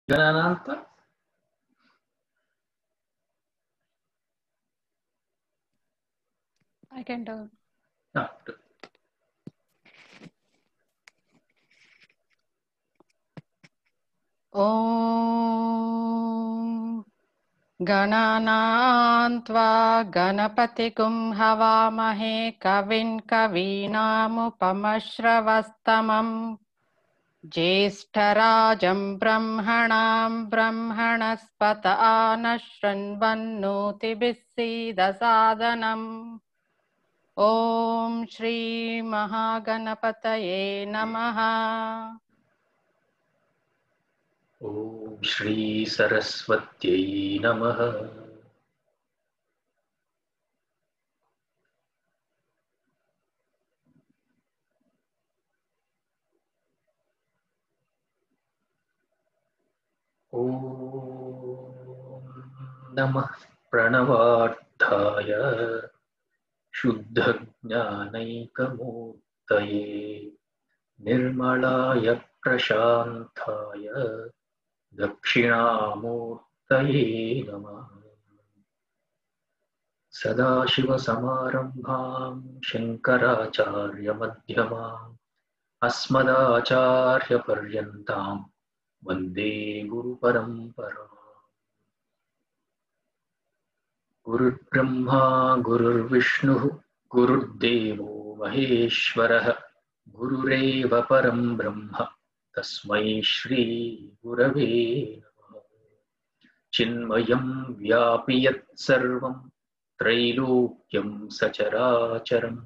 गणानान्त I can do. Om Gananant tva Ganapatikum Havamahe Kavin Kavinamupamashravastamam Jyeshtarajam Brahmanam Brahmanaspata Anashranvannoti Bissidasadanam Om Shri Mahaganapataye Namaha. ओम श्री सरस्वत्यै नमः। ओम नमः प्रणवार्थाय शुद्धज्ञानैकमूर्तये निर्मलाय प्रशान्ताय दक्षिणामूर्तये नमः। सदाशिवसमारम्भां शङ्कराचार्यमध्यमाम् अस्मदाचार्यपर्यन्तां वन्दे गुरुपरम्पराम्। गुरुर्ब्रह्मा गुरुर्विष्णुः गुरुर्देवो महेश्वरः गुरुरेव परं ब्रह्म तस्मै श्री गुरवे नमः। चिन्मयं व्यापि यत्सर्वं त्रैलोक्यं सचराचरं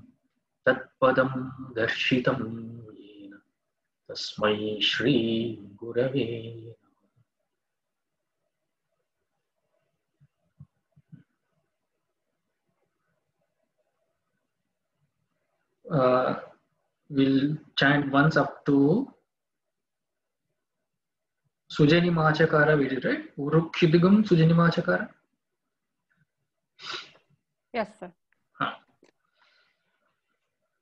तत्पदं दर्शितं येन तस्मै श्री गुरवे नमः। We'll chant once up to Sujani Machakara. We did, right? Urukhidigam Sujani Machakara. Yes, sir.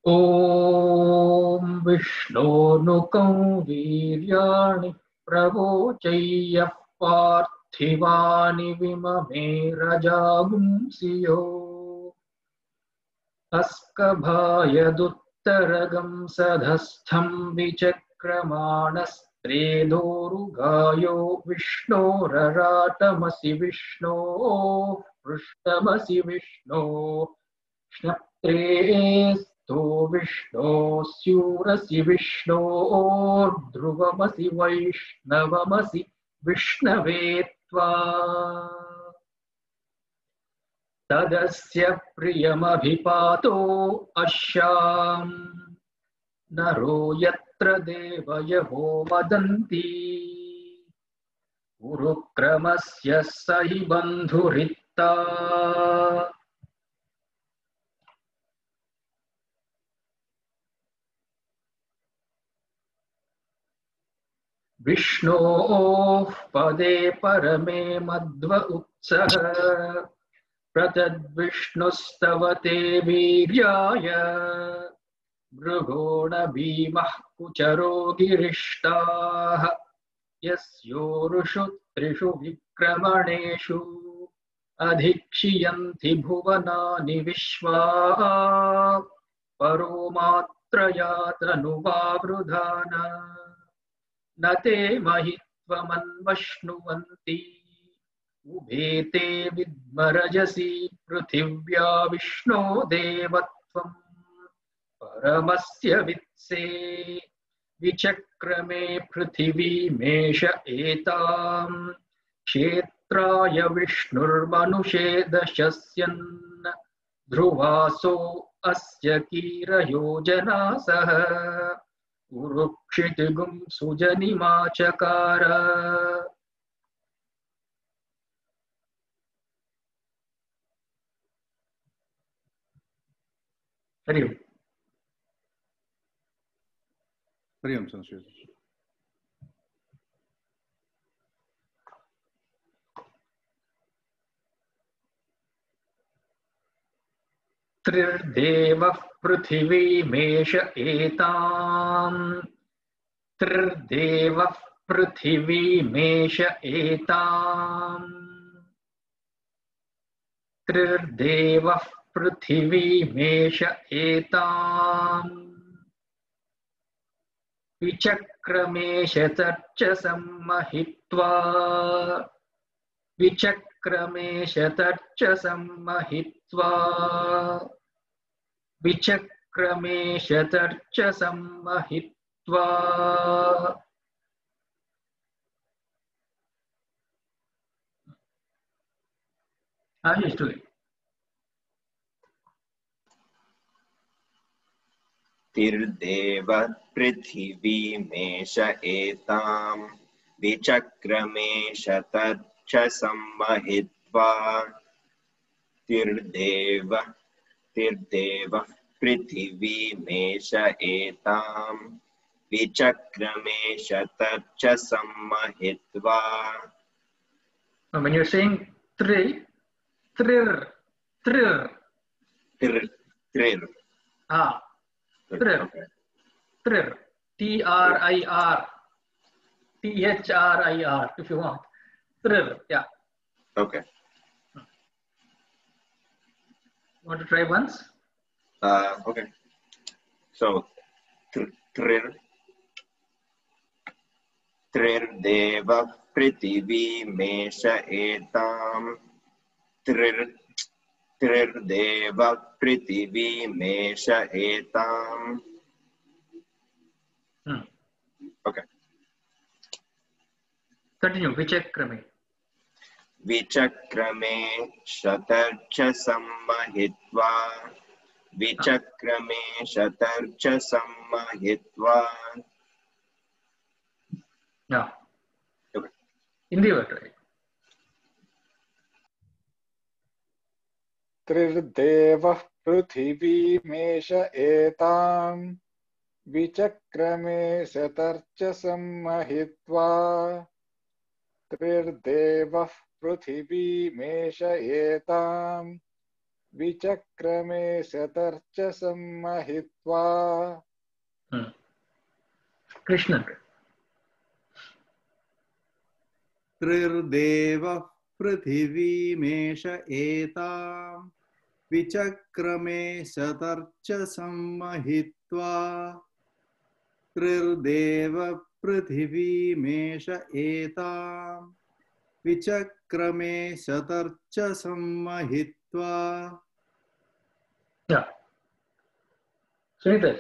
Om Vishnonukam Viryani Pravochayya Parthivani Vimame Rajagumsiyo Askabhaya Duttaragam Sadhastham Vichakramanas Tredorugayo Vishnor-ratamasi Vishno Prishtamasi Vishno Shnaptresto Vishno Syurasi Vishno Druvamasi Vaishnavamasi Vishnavetva Tadasya Priyamabhipato Ashyam Naro Yatra Devayaho Vadanti Urukramasya Sahi Bandhuritta Vishno Pade Parame Madhva Utsaha Pratad Vishnustavate Viryaya Brugona Bhimah Kucharo Girishtaha Yasyorushu Trishu Vikramaneshu Adhikshiyanti Bhuvanani Vishva Paromatrayatanuvavrudhana Nate Mahitvamanvashnuvanti Ubhete Vidmarajasi Prithivya Vishno Devatvam Paramasya Vitse Vichakrame Prithivi Mesha Etam Kshetraya Vishnurmanushe Dashasyan Dhruvaso Asya Kira Yojana Saha Urukshitigum Sujani Machakara. Hari Om. Hari Om, Sanskrit. Trirdeva Prithvi Mesha Etam Trirdeva पृथिवीमेष एताम् त्रिर्देवः पृथिवीमेष एताम् विचक्रमेश तर्चसं महित्वा विचक्रमेश तर्चसं महित्वा विचक्रमेश तर्चसं महित्वा Ash do it. तिर्देव पृथिवीमेष एताम् विचक्रमेश तर्चसं महित्वा तिर्देव पृथिवीमेष एताम् विचक्रमेश तर्चसं महित्वा. When you're saying trir, Trir. trir, Okay. trir, TRIR, THRIR, if you want. Trir, yeah. Okay. Want to try once? Okay. So, त्रिर्देव पृथिवीमेष एताम् त्रिर्देव पृथिवीमेष एताम्. Okay. Continue. Vichakrame. विचक्रमे शतर्चसं महित्वा विचक्रमे शतर्चसं महित्वा. Yeah. Okay. Hindi word, right? त्रिर्देवः पृथिवीमेष एताम् विचक्रमे शतर्चसं महित्वा त्रिर्देवः पृथिवीमेष एताम् विचक्रमे शतर्चसं महित्वा. Krishna. त्रिर्देवः पृथिवीमेष एताम् विचक्रमे शतर्चसं महित्वा त्रिर्देवः पृथिवीमेष एताम् विचक्रमे शतर्चसं महित्वा. Yeah. Sunita.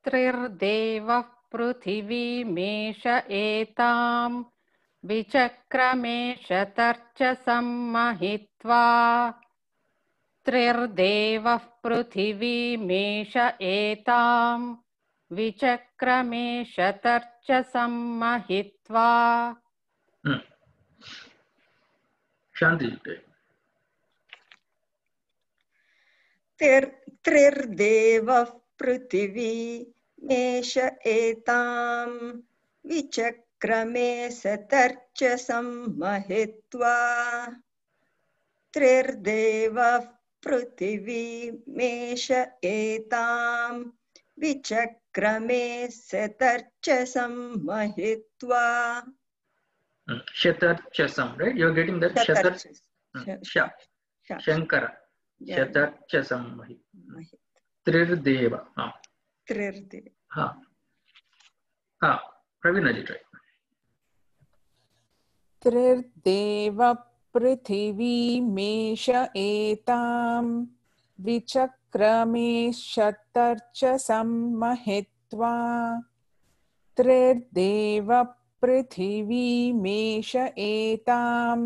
त्रिर्देवः पृथिवीमेष एताम् विचक्रमे शतर्चसं महित्वा त्रिर्देवः पृथिवीमेष एताम् विचक्रमे शतर्चसं महित्वा. Shanti. त्रिर्देवः पृथिवीमेष एताम् विचक्रमे शतर्चसं महित्वा त्रिर्देवः पृथिवीमेष एताम् विचक्रमे शतर्चसं महित्वा. Shatarchasam, right? You're getting that? Shankara. Shatarchasam mahit. Trirdeva. Trirdeva. Pravina ji, try. त्रिर्देव पृथिवीमेष एताम् विचक्रमे शतर्चसं महित्वा त्रिर्देव पृथिवीमेष एताम्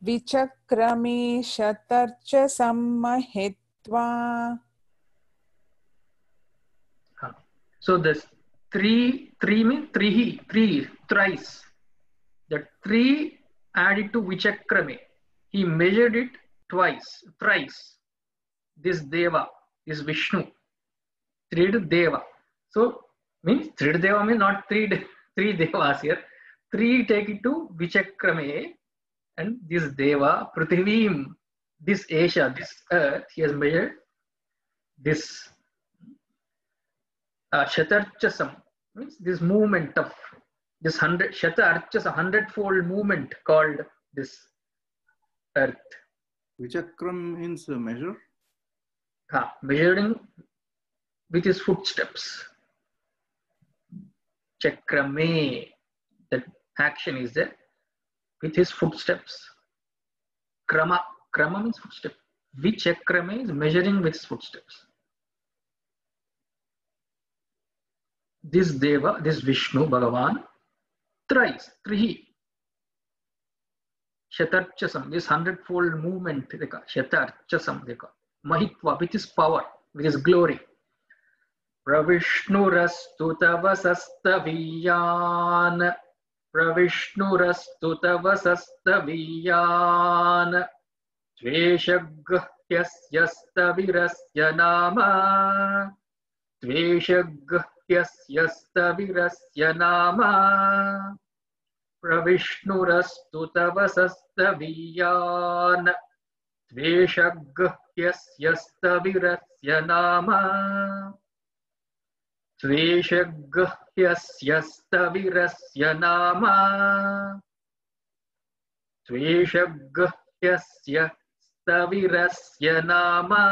विचक्रमे शतर्चसं महित्वा. So this three means three, thrice. The three added to Vichakrame. He measured it thrice. This Deva is Vishnu. Trideva. So means Trideva means not three Devas here. Three take it to Vichakrame, and this Deva, Prithivim, this Asia, this earth, he has measured this shatarchasam means this movement of this 100 shatarchas, a 100-fold movement called this earth. Vichakram means measure. Measuring with his footsteps. Chakrame, that action is there with his footsteps. Krama means footstep. Vichakrame is measuring with his footsteps. This Deva, this Vishnu, Bhagavan, thrice, Trihi. Shatarchasam, this 100-fold movement, Shatarchasam, Mahitva, with his power, with his glory. Pravishhnurastu tavasastaviyan. Pravishhnurastu tavasastaviyan. Tveshaghyastavirasya nama. Tveshaghyastavirasya nama. Pravishhnurastu tavasastaviyan. Tveshaghyastavirasya nama. Tveshaghyastavirasya nama. Tveshaghyastavirasya nama.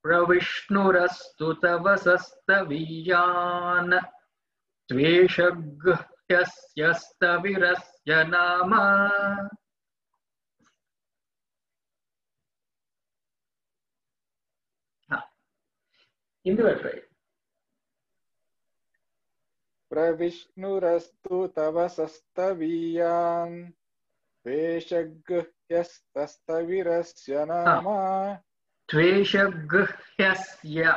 Pravishnurastu tavasastaviyan. Tveshaghyastavirasya nama. Hindi word, right? Pravishnurastu tavasastaviyan. Tveshaghyastavirasya nama. Tveshaghyastavirasya.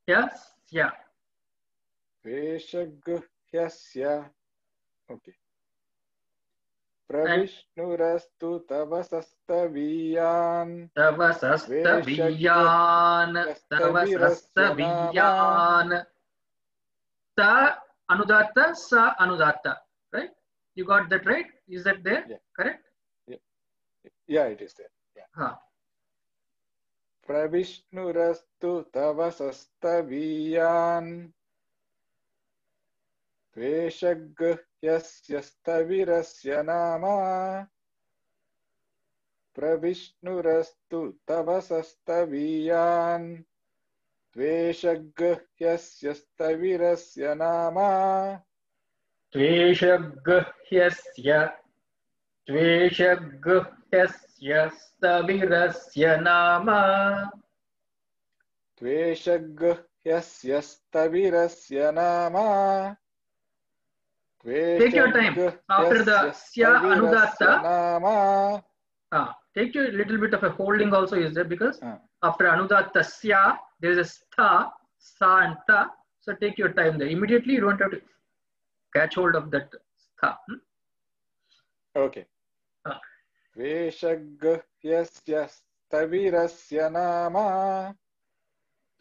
Yasya. Tveshaghyastavirasya. Okay. Pravishnurastu tavasastaviyan. Tavasastaviyan. Ta anudatta, sa anudatta. Right? You got that right? Is that there? Yeah. Correct? Yeah, it is there. Yeah. Pravishnurastu tavasastaviyan. Tveshaghyastavirasya nama. Pravishnurastu tavasastaviyan. Tveshaghyastavirasya nama. Tveshaghyastavirasya nama. Tveshaghyastavirasya nama. Take your time. After the sya anudatta, take your little bit of a holding also is there because after anudatta sya, there is a sta, sa and ta. So take your time there. Immediately you don't have to catch hold of that sta. Okay. Tveshaghyastavirasya nama.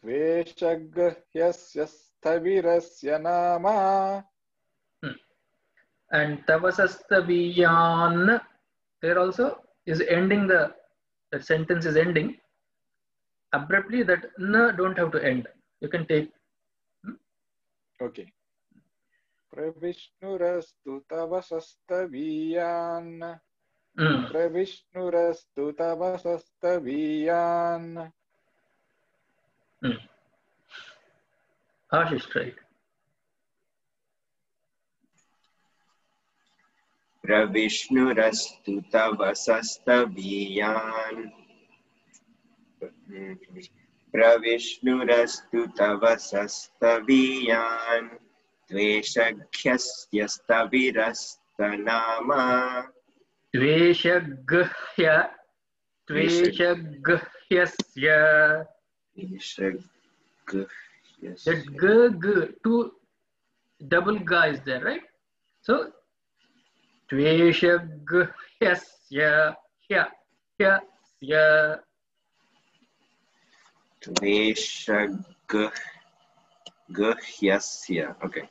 Tveshaghyastavirasya nama. And tavasastaviyan, there also is ending that sentence is ending abruptly. That na don't have to end. You can take. Okay. Pravishnurastu tavasastaviyan. Pravishnurastu tavasastaviyan. Ashish, right? Pravishnurastu tavasastaviyan. Pravishnurastu tavasastaviyan. Tveshaghyastavirasya nama. Tveshaghyastavirasya. That two double ga is there, right? So Tveshaghyastavirasya. Tveshaghyastavirasya. Okay.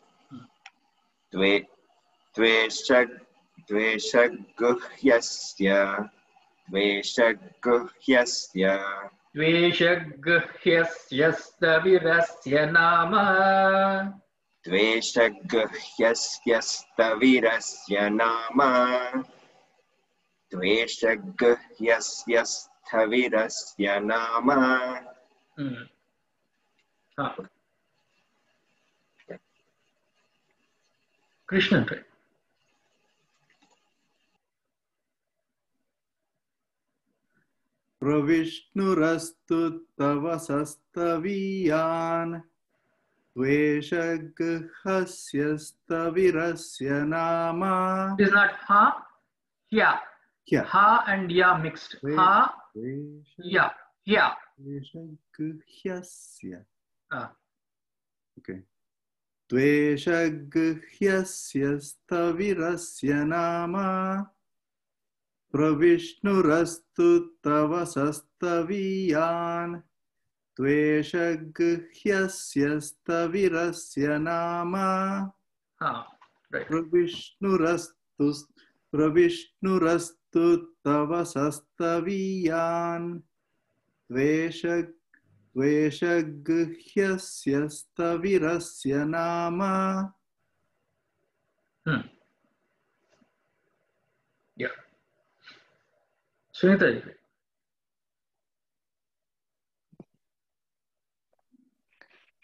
Tveshaghyastavirasya. द्वेषगह्यस्यस्तविरस्य नाम द्वेषगह्यस्यस्तविरस्य नाम द्वेषगह्यस्यस्थविरस्य नाम Krishnan. प्रविष्णुरस्तु तव सस्तवीयान् द्वेषगह्यस्यस्तविरस्य नाम. It is not ha, ya. Yeah. Ha and ya mixed. Ha, ya, ya. द्वेषगह्यस्य. Okay. द्वेषगह्यस्यस्तविरस्य नाम प्रविष्णुरस्तु तव सस्तवीयान् द्वेषगह्यस्यस्तविरस्य नाम. Right. प्रविष्णुरस्तु तव सस्तवीयान् द्वेषगह्यस्यस्तविरस्य नाम. Yeah. Sunita ji.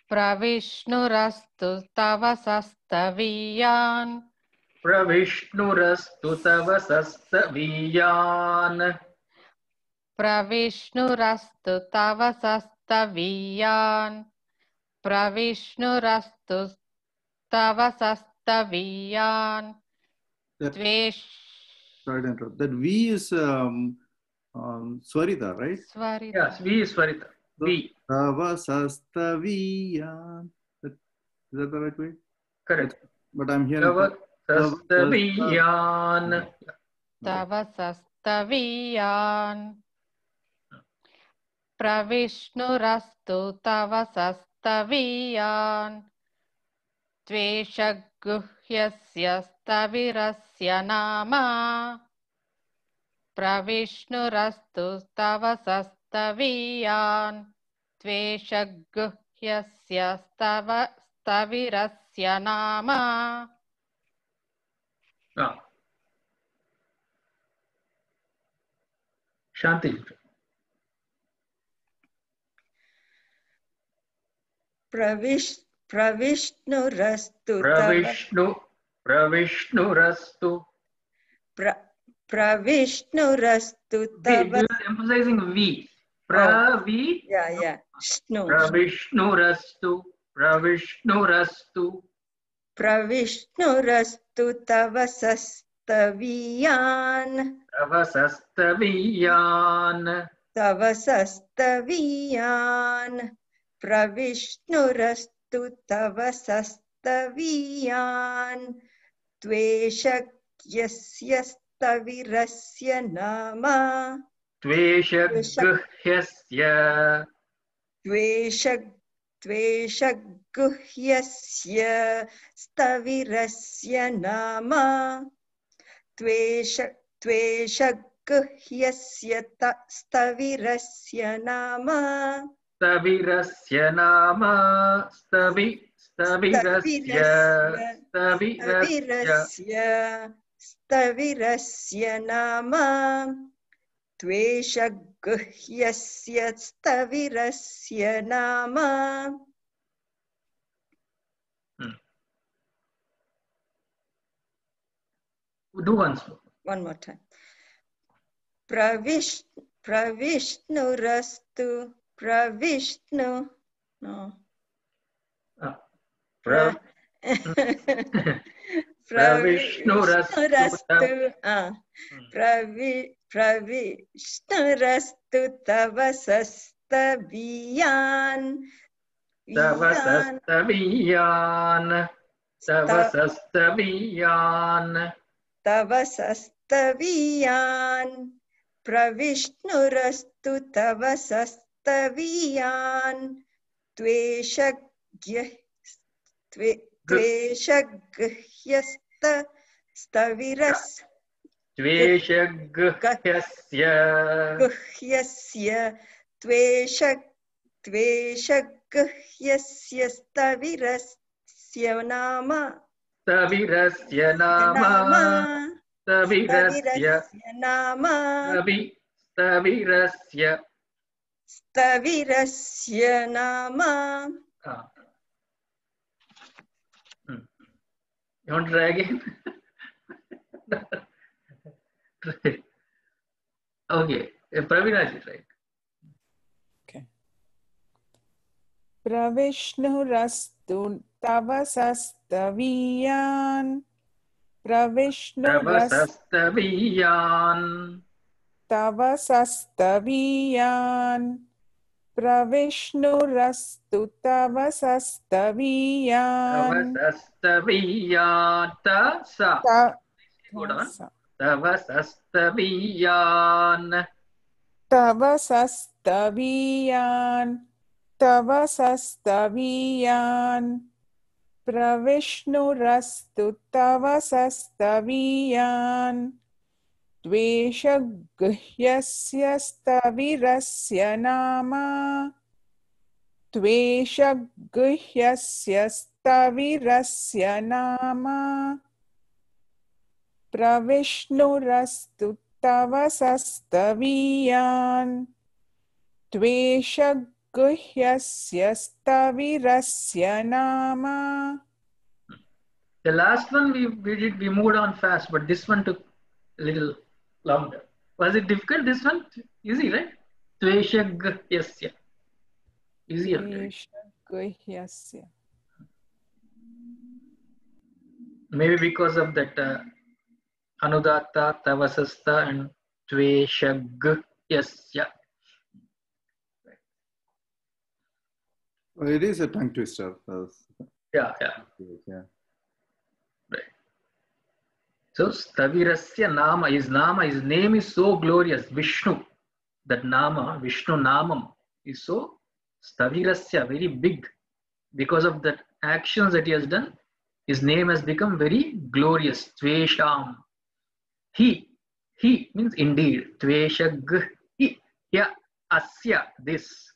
प्रविष्णुरस्तु तव सस्तवीयान् प्रविष्णुरस्तु तव सस्तवीयान् प्रविष्णुरस्तु तव सस्तवीयान् प्रविष्णुरस्तु तव सस्तवीयान् Sorry to interrupt. That V is Swarita, right? Swarita. Yes, V is Swarita. V. Tava sastaviyan. Is that the right way? Correct. But I'm hearing Tava sastaviyan. Tava sastaviyan. Pravishnurastu tava sastaviyan. Tveshaguhyasya stavirasya nama. Pravishnurastu tava sastaviyan. Tveshaguhyasya stavirasya nama. Shanti. Pravishnurastu tava. Emphasizing V. Pravishnurastu tava sastaviyan. Pravishnurastu tava sastaviyan. Tveshagyasya stavirasya nama. Tveshaguhyasya stavirasya nama. Tveshaguhyasya stavirasya nama. Stavirasya nama. Stavirasya nama. Tveshaguhyasya stavirasya nama. Do once more. One more time. Pravishnurastu. Pravishnu. No. Pravishnurastu tava sastaviyan. Tava sastaviyan. Pravishnurastu tava sastaviyan. Tveshagyasta staviras. Tveshaguhyasya त्वेषगह्यस्य स्थविरस्य नाम स्थविरस्य नाम स्थविरस्य नाम You want to try again? Okay, Pravina ji, right? Okay. Pravishnu-rastu tavasastaviyan. Tavasastaviyan. Tavasastaviyan. Pravishnu-rastu tavasastaviyan. Tavasastaviyan. Tasa. Hold on. Tavasastaviyan. Tavasastaviyan. Tavasastaviyan. Pravishnu-rastu tavasastaviyan. Tveshaguhyasya stavirasya nama. Tveshaguhyasya stavirasya nama. Pravishnu-rastu tavasastaviyan. Tveshaguhyasya stavirasya nama. The last one we moved on fast, but this one took a little longer. Was it difficult? This one easy, right? Tveshaguhyasya. Easier. Tveshaguhyasya. Maybe because of that Anudatta, Tavasasta, and Tveshaguhyasya. It is a tongue twister. Yeah. Right. So Stavirasya Nama, his name is so glorious. Vishnu, that Nama, Vishnu Namam is so Stavirasya, very big. Because of the actions that he has done, his name has become very glorious. Tvesham. He means indeed. Tveshag. Yeah. Asya, this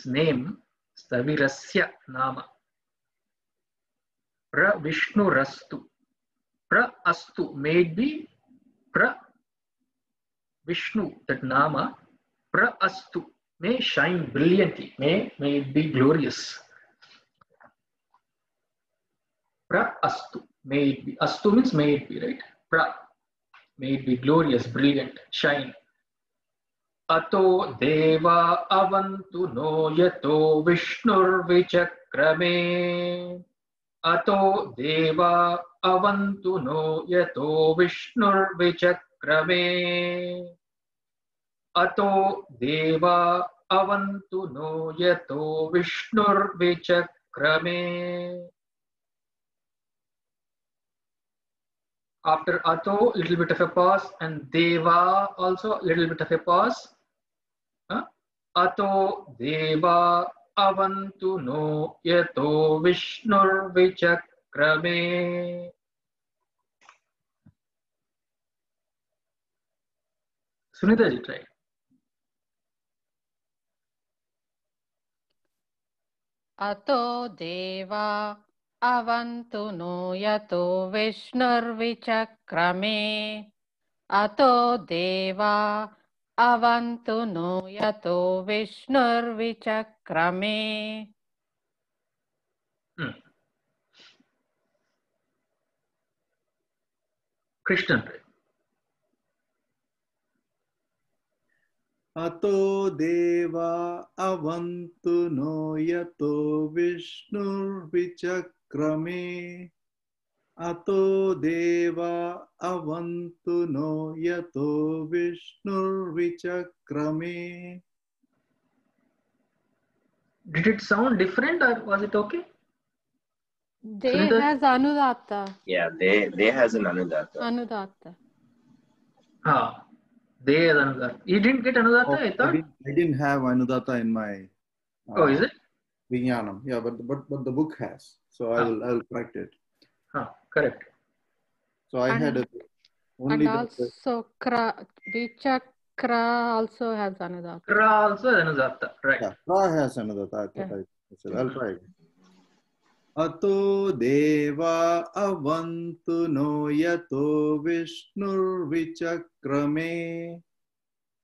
name, Stavirasya Nama. Pra Vishnu Rastu. Pra Astu, may it be Pra Vishnu, that Nama. Pra Astu, may shine brilliantly. May it be glorious. Pra Astu, may it be. Astu means may it be, right? Pra, may it be glorious, brilliant, shine. Ato deva avantu no yato Vishnur vichakrame. Ato deva avantu no yato Vishnur vichakrame. Ato deva avantu no yato Vishnur vichakrame. After Ato, little bit of a pause, and Deva also little bit of a pause. Ato Deva avantu no yato Vishnur vichakrame. Sunita ji, try. Ato deva avantu no yato Vishnurvichakrame. Ato deva avantu no yato Vishnurvichakrame. Krishnan. Ato deva avantu no yato Vishnur vichakrame. Ato deva avantu no yato Vishnur vichakrame. Did it sound different or was it okay? They has Anudatta. Yeah, they has an Anudatta. Anudatta. They has Anudatta. You didn't get Anudatta, I thought? I didn't have Anudatta in my is it? Vijnanam. Yeah, but the book has. So I will correct it. Correct. So I had only and also Kra also has Anudatta. Kra also has Anudatta. Right. Yeah, Kra has Anudatta. Yeah. I'll try. Ato deva avantu no yato vishnur vichakrame.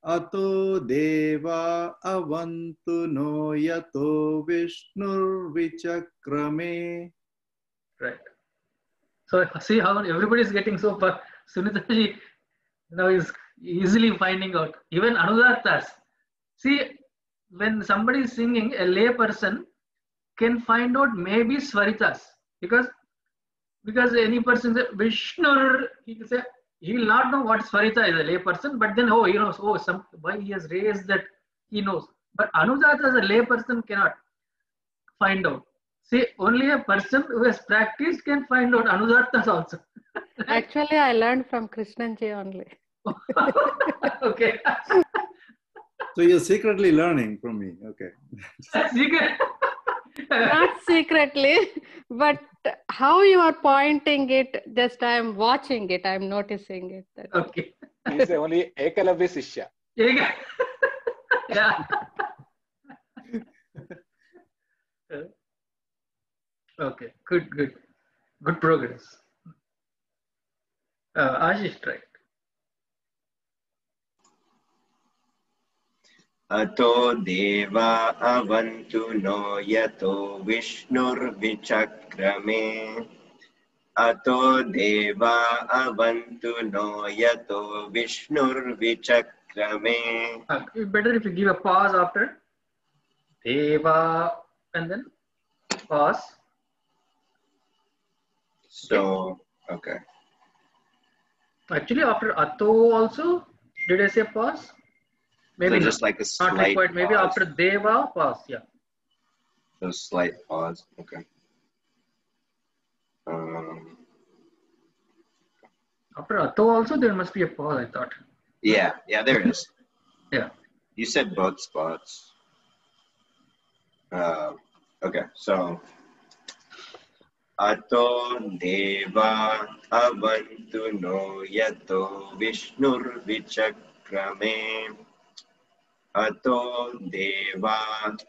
Ato deva avantu no yato vishnur vichakrame. Right. So see how everybody is getting so far. Sunita ji now is easily finding out. Even Anudattas. See, when somebody is singing, a lay person can find out maybe Swaritas. Because any person say Vishnu, he can say he will not know what Swarita is, a lay person, but then he knows why he has raised that, he knows. But Anudatta as a lay person cannot find out. See, only a person who has practiced can find out Anudattas also. Actually, I learned from Krishnanji only. Okay. So you're secretly learning from me. Okay. Secret. Not secretly, but how you are pointing it, just I'm watching it, I'm noticing it. That's Okay. He is only Ekalavya Sishya. Yeah. Okay, good progress. Ashish, right. Ato deva avantu no yato vishnur vichakrame. Ato deva avantu no yato vishnur vichakrame. Better if you give a pause after deva and then pause. So, okay. Actually, after ato also, did I say pause? Maybe so just like a slight not required. Maybe pause. after deva, pause. Yeah. So slight pause. Okay. After ato also, there must be a pause, I thought. Yeah, there is. Yeah. You said both spots. Okay, so Ato deva avantu no yato vishnur vichakrame. Ato deva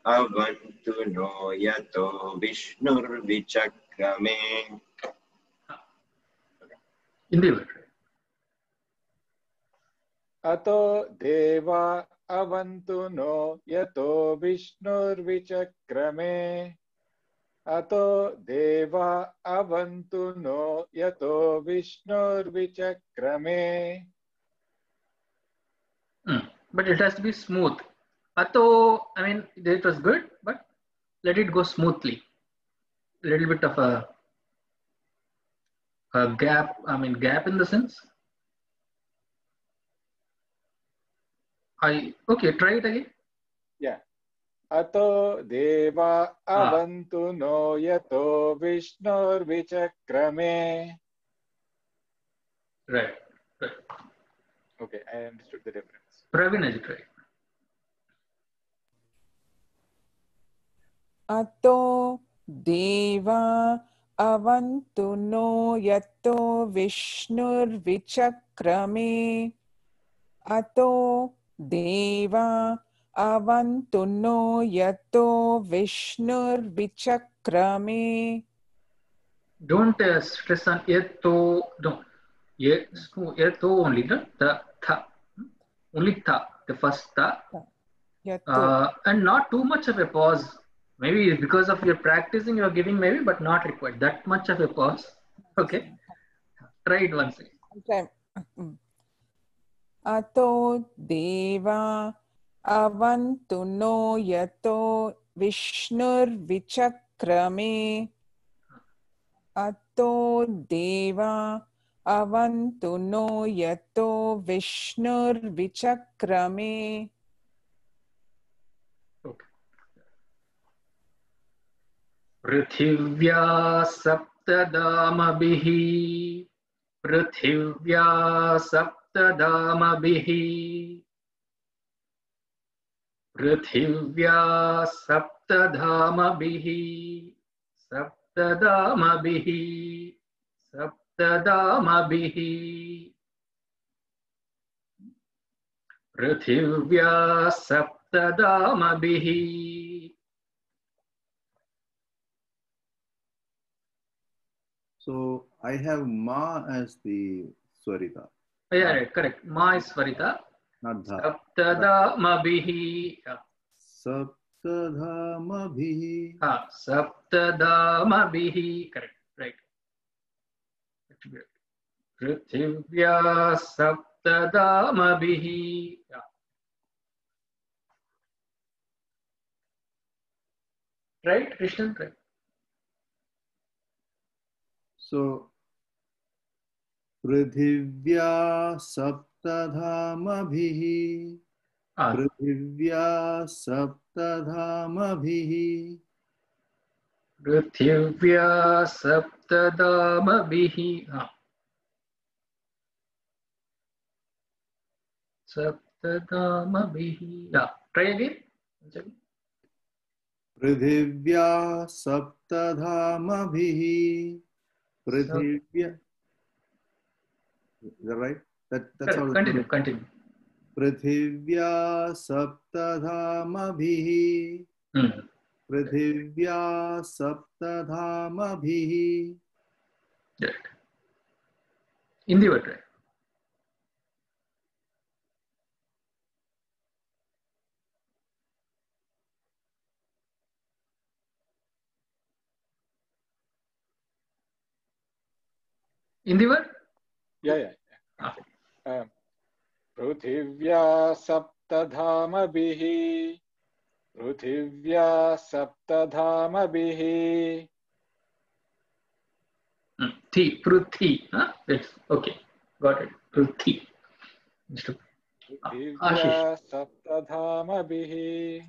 avantu no yato vishnur vichakrame. Indeed. Ato deva avantu no yato vishnur vichakrame. Ato deva avantu no yato vishnur vichakrame. But it has to be smooth. Ato, I mean, it was good, but let it go smoothly. A little bit of a gap, gap in the sense. Okay, try it again. Yeah. Ato deva avantu no yato vishnur vichakrame. Right. Okay, I understood the difference. Praveen, has it right? Ato deva avantu no yato vishnur vichakrame. Ato deva avantu no yato vishnur vichakrame. Don't stress on yato. No. Yato only, no? The tha. Only tha, the first tha. And not too much of a pause. Maybe because of your practicing, you are giving maybe, but not required that much of a pause. Okay. Try it once again. Ato deva avantu no yato vishnur vichakrame. Ato deva avantu no yato vishnur vichakrame. Okay. Prithivya saptadamabihi. Prithivya saptadamabihi. Prithivya saptadamabihi. Saptadamabihi. Saptadamabihi. पृथिव्या सप्तधामभिः. So I have Ma as the Swarita. Yeah, right, correct. Ma is Swarita. Not Dha. Saptadhamabhihi. Saptadhamabhihi. Saptadhamabhihi. Correct. Right. Prithivya Saptadhamabhihi. Right, Krishnan? Right. So Prithivya Saptadhamabhihi. Prithivya Saptadhamabhihi. Prithivya Saptadhamabhihi. Saptadhamabhihi. Yeah. Try again. Prithivya Saptadhamabhihi. Prithivya. Is that right? That's how. Continue. Continue. Prithivya Saptadhamabhihi. Prithivya Saptadhamabhihi. Right. In the word, right? In the word? Yeah. Prithivya Saptadhamabhihi. Prithivya Saptadhamabhihi. Pruthi. That's okay. Got it. Pruthi. Prithivya Saptadhamabhihi.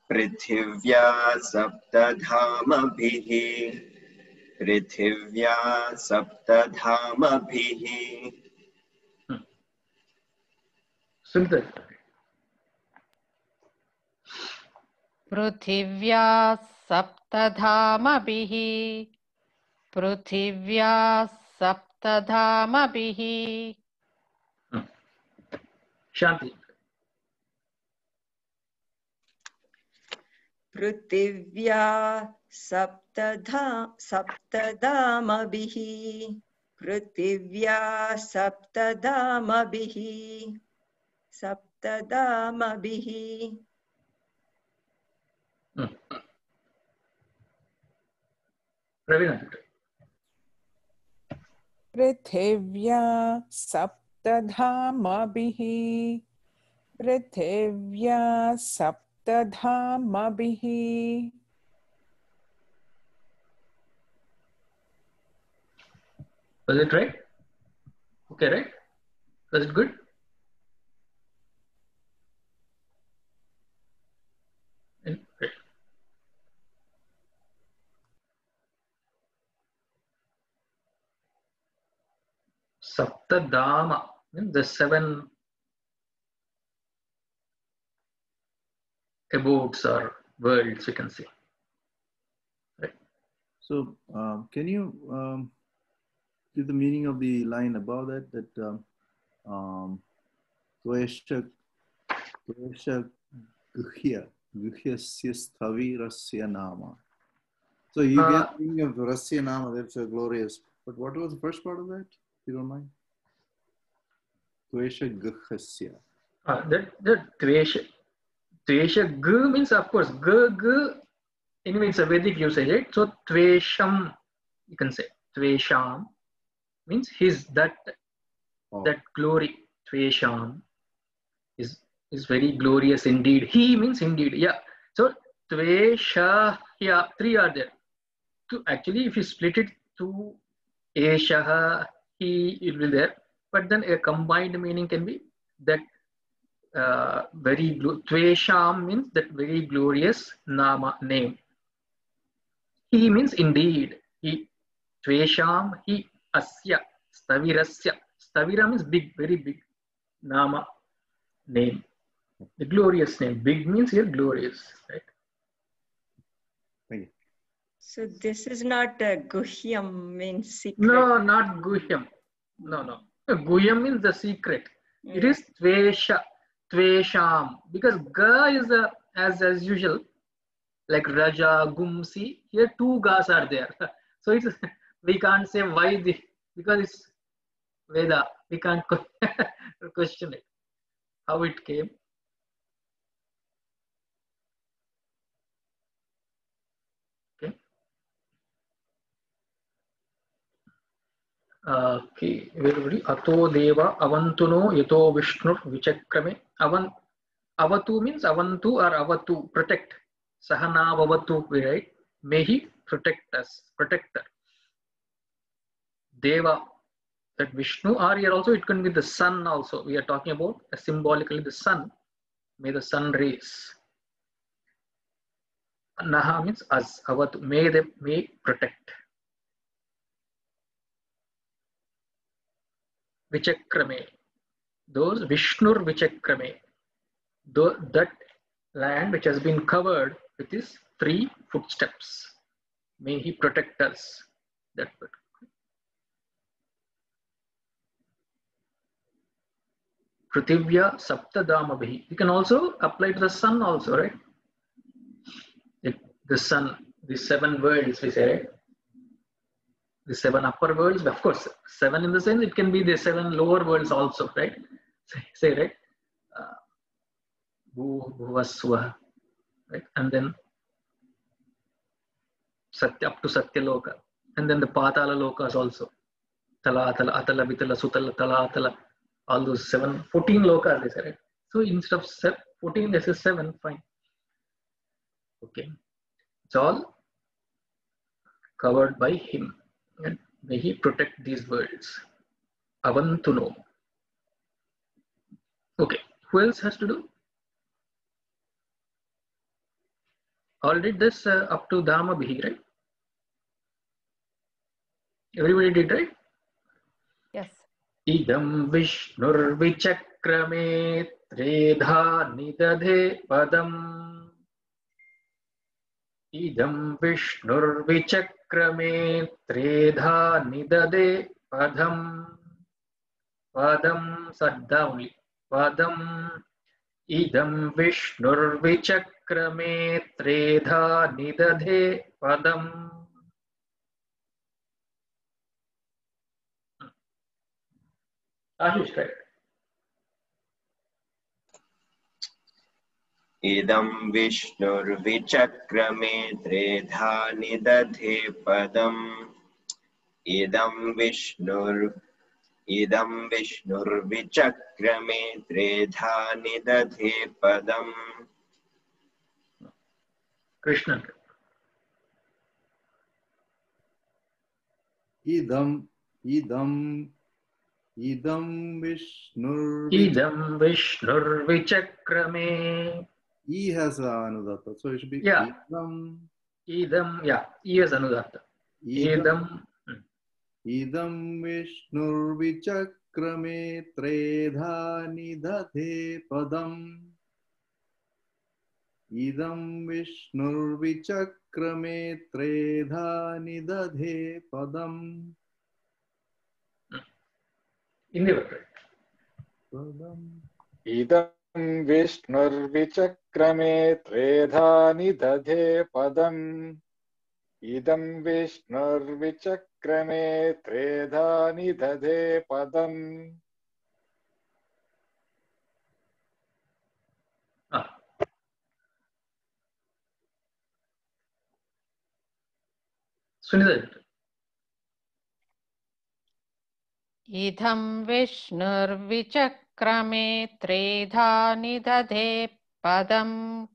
Prithivya Saptadhamabhihi. Prithivya Saptadhamabhihi. Sundar. Prithivya Saptadhamabhihi. Prithivya Saptadhamabhihi. Shanti. पृथिव्या सप्तधामभिः पृथिव्या सप्तधामभिः पृथिव्या सप्तधामभिः पृथिव्या सप्तधामभिः. Was it right? Okay, right? Was it good? Great. Saptadhama, the 7 abodes or worlds, you can say. Right. So, can you give the meaning of the line above that? That Tvesha Guhya Sthavirasya Nama. So you get the meaning of Rasya Nama. That's a glorious. But what was the first part of that? If you don't mind. Tvesha Guhasya. That Tvesha Gu means, of course, Gu anyway, it's a Vedic usage, right? So Tvesham, you can say. Tvesham means his, that glory. Tvesham is very glorious indeed. He means indeed. Yeah. So Tvesha, yeah, 3 are there. Actually, if you split it to Eshaha, he will be there. But then a combined meaning can be that Tvesham means that very glorious nama, name. He means indeed. He Tvesham, he asya, stavirasya. Stavira means big, very big. Nama, name. The glorious name. Big means here glorious, right? Thank you. So this is not guhyam means secret. No, not guhyam. No. Guhyam means the secret. It is tvesha, tvesham. Because ga is as usual, like raja, gumsi. Here two gas are there. So it's we can't say why because it's Veda. We can't question it. How it came. Okay, everybody. Ato deva avantuno yato vishnur vichakrame. Avatu means avantu or avatu, protect. Sahana avatu, right? May he protect us, protector. Deva, that Vishnu, or here also it can be the sun also. We are talking about symbolically the sun. May the sun rays. Naha means us, avatu. May protect. Vichakrame. Those Vishnur Vichakrame. That land which has been covered with his 3 footsteps. May he protect us. That word. Prithivya Saptadamabhi. You can also apply to the sun also, right? The sun, the 7 worlds we say, right? The 7 upper worlds, of course, 7 in the sense it can be the 7 lower worlds also, right? Say right? Bhuvaswa, right? And then Satya up to Satya Loka. And then the Patala Lokas also. Tala, Atala, Vitala, Sutala, Tala, Atala. All those 14 lokas they say, right? So instead of 14, this is 7, fine. Okay. It's all covered by him. And may he protect these worlds. Avantuno. Okay. Who else has to do? All did this up to Dhamma Bihi, right? Everybody did, right? Yes. Idam Vishnur Vichakrame Tredha Nidadhe Padam. Idam Vishnur Vichakrame Tredha Nidade Padam. Padam Saddha only. Padam. Idam Vishnur Vichakrame Tredha Nidadhe Padam. Ashish, correct. Idam Vishnur Vichakrame Tredha Nidadhe Padam. Idam Vishnur Vichakrame Tredha Nidadhe Padam. Krishna. Idam Vishnur Vichakrame. E has Anudatta, so it should be Idam, yeah, E has Anudatta. Idam Vishnur Vichakrame Tredha Nidadhe Padam. Idam Vishnur Vichakrame Tredha Nidadhe Padam. In the word, Idam Vishnur Vichakrame Tredha Nidadhe Padam. Idam Vishnur Vichakrame Tredha Nidadhe Padam. Sunita. Idham Vishnurvichakrame Tredha Nidadhe Padam.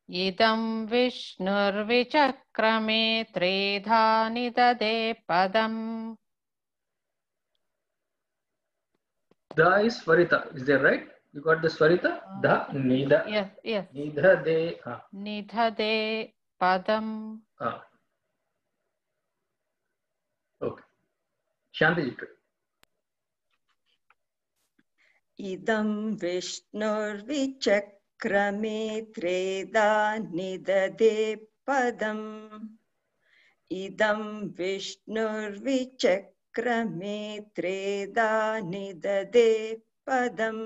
Idam Vishnurvichakrame Tredha Nidadhe Padam. Da is Swarita. Is that right? You got the Swarita? Da, Nida. Yes. Nidhade. Nidhade Padam. Okay. Shanti. Idam Vishnur Vichakrame Treda Nidade Padam. idam vishnurvichakrame treda nidade padam.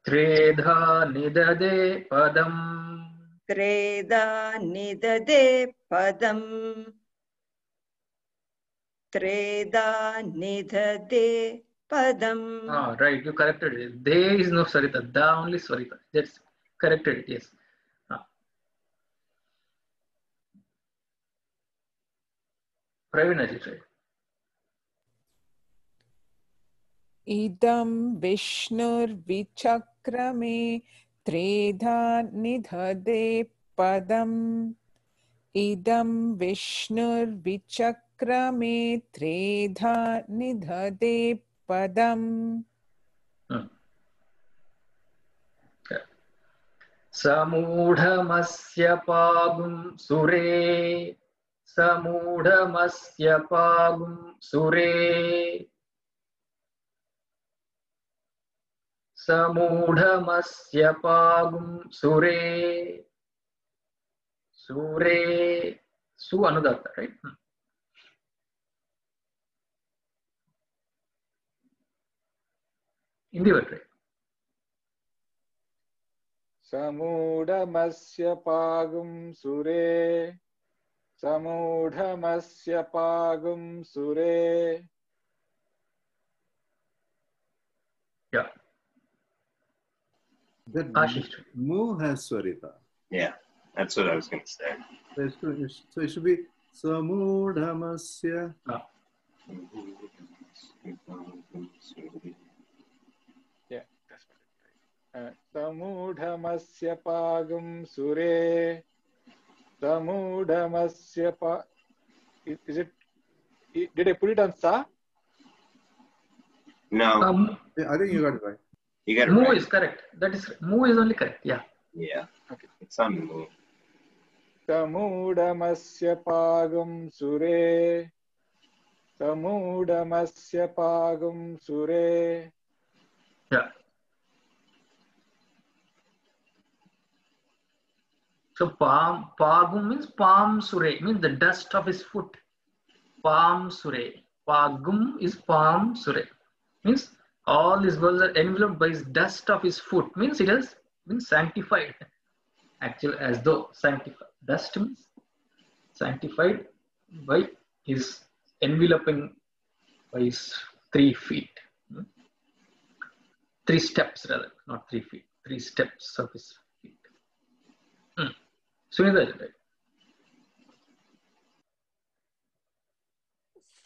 Treda nidade padam. Treda nidade padam. Treda nidade padam. Ah, right, you corrected it. There is no Sarita, da only Sarita. That's corrected it, yes. Pravinaji, right. Idam Vishnur Vichakrame Treda Nidhade Padam. Idam Vishnur Vichakrame Treda Nidhade Padam. Samudhamasya pagum sure. Samudhamasya pagum sure. Samudhamasya pagum sure. Sure. Su anudatta, right? In the word, right? Samudhamasya pagum sure. Samudhamasya pagum sure. Yeah. That mu has Swarita. Yeah, that's what I was going to say. So it should be Samudhamasya. Yeah, that's right. Samudhamasya pagum sure. Samudhamasya pa. Is it? Did I put it on sa? No. I think you got it right. You got it Mu right. is correct. That is mu is only correct. Yeah. Yeah. Okay. It's on mu. Samudhamasya pagum sure. Samudhamasya pagum sure. Yeah. So pagum means palm sure, means the dust of his foot. Palm sure. Pagum is palm sure. Means all these words are enveloped by his dust of his foot. Means it has been sanctified. Actually, as though sanctified. Dust means sanctified by his enveloping by his 3 feet. 3 steps rather, not 3 feet. 3 steps of his feet. Sunita, right?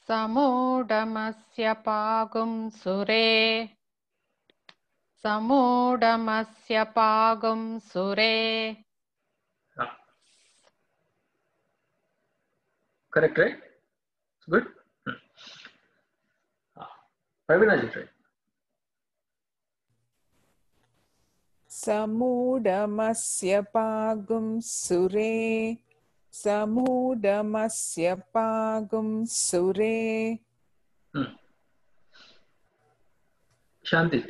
Samudhamasya pagum sure. Samudhamasya pagum sure. Correct, right? It's good. Pravinaji, right? Samudhamasya pagum sure. Samudhamasya pagum sure. Shanti.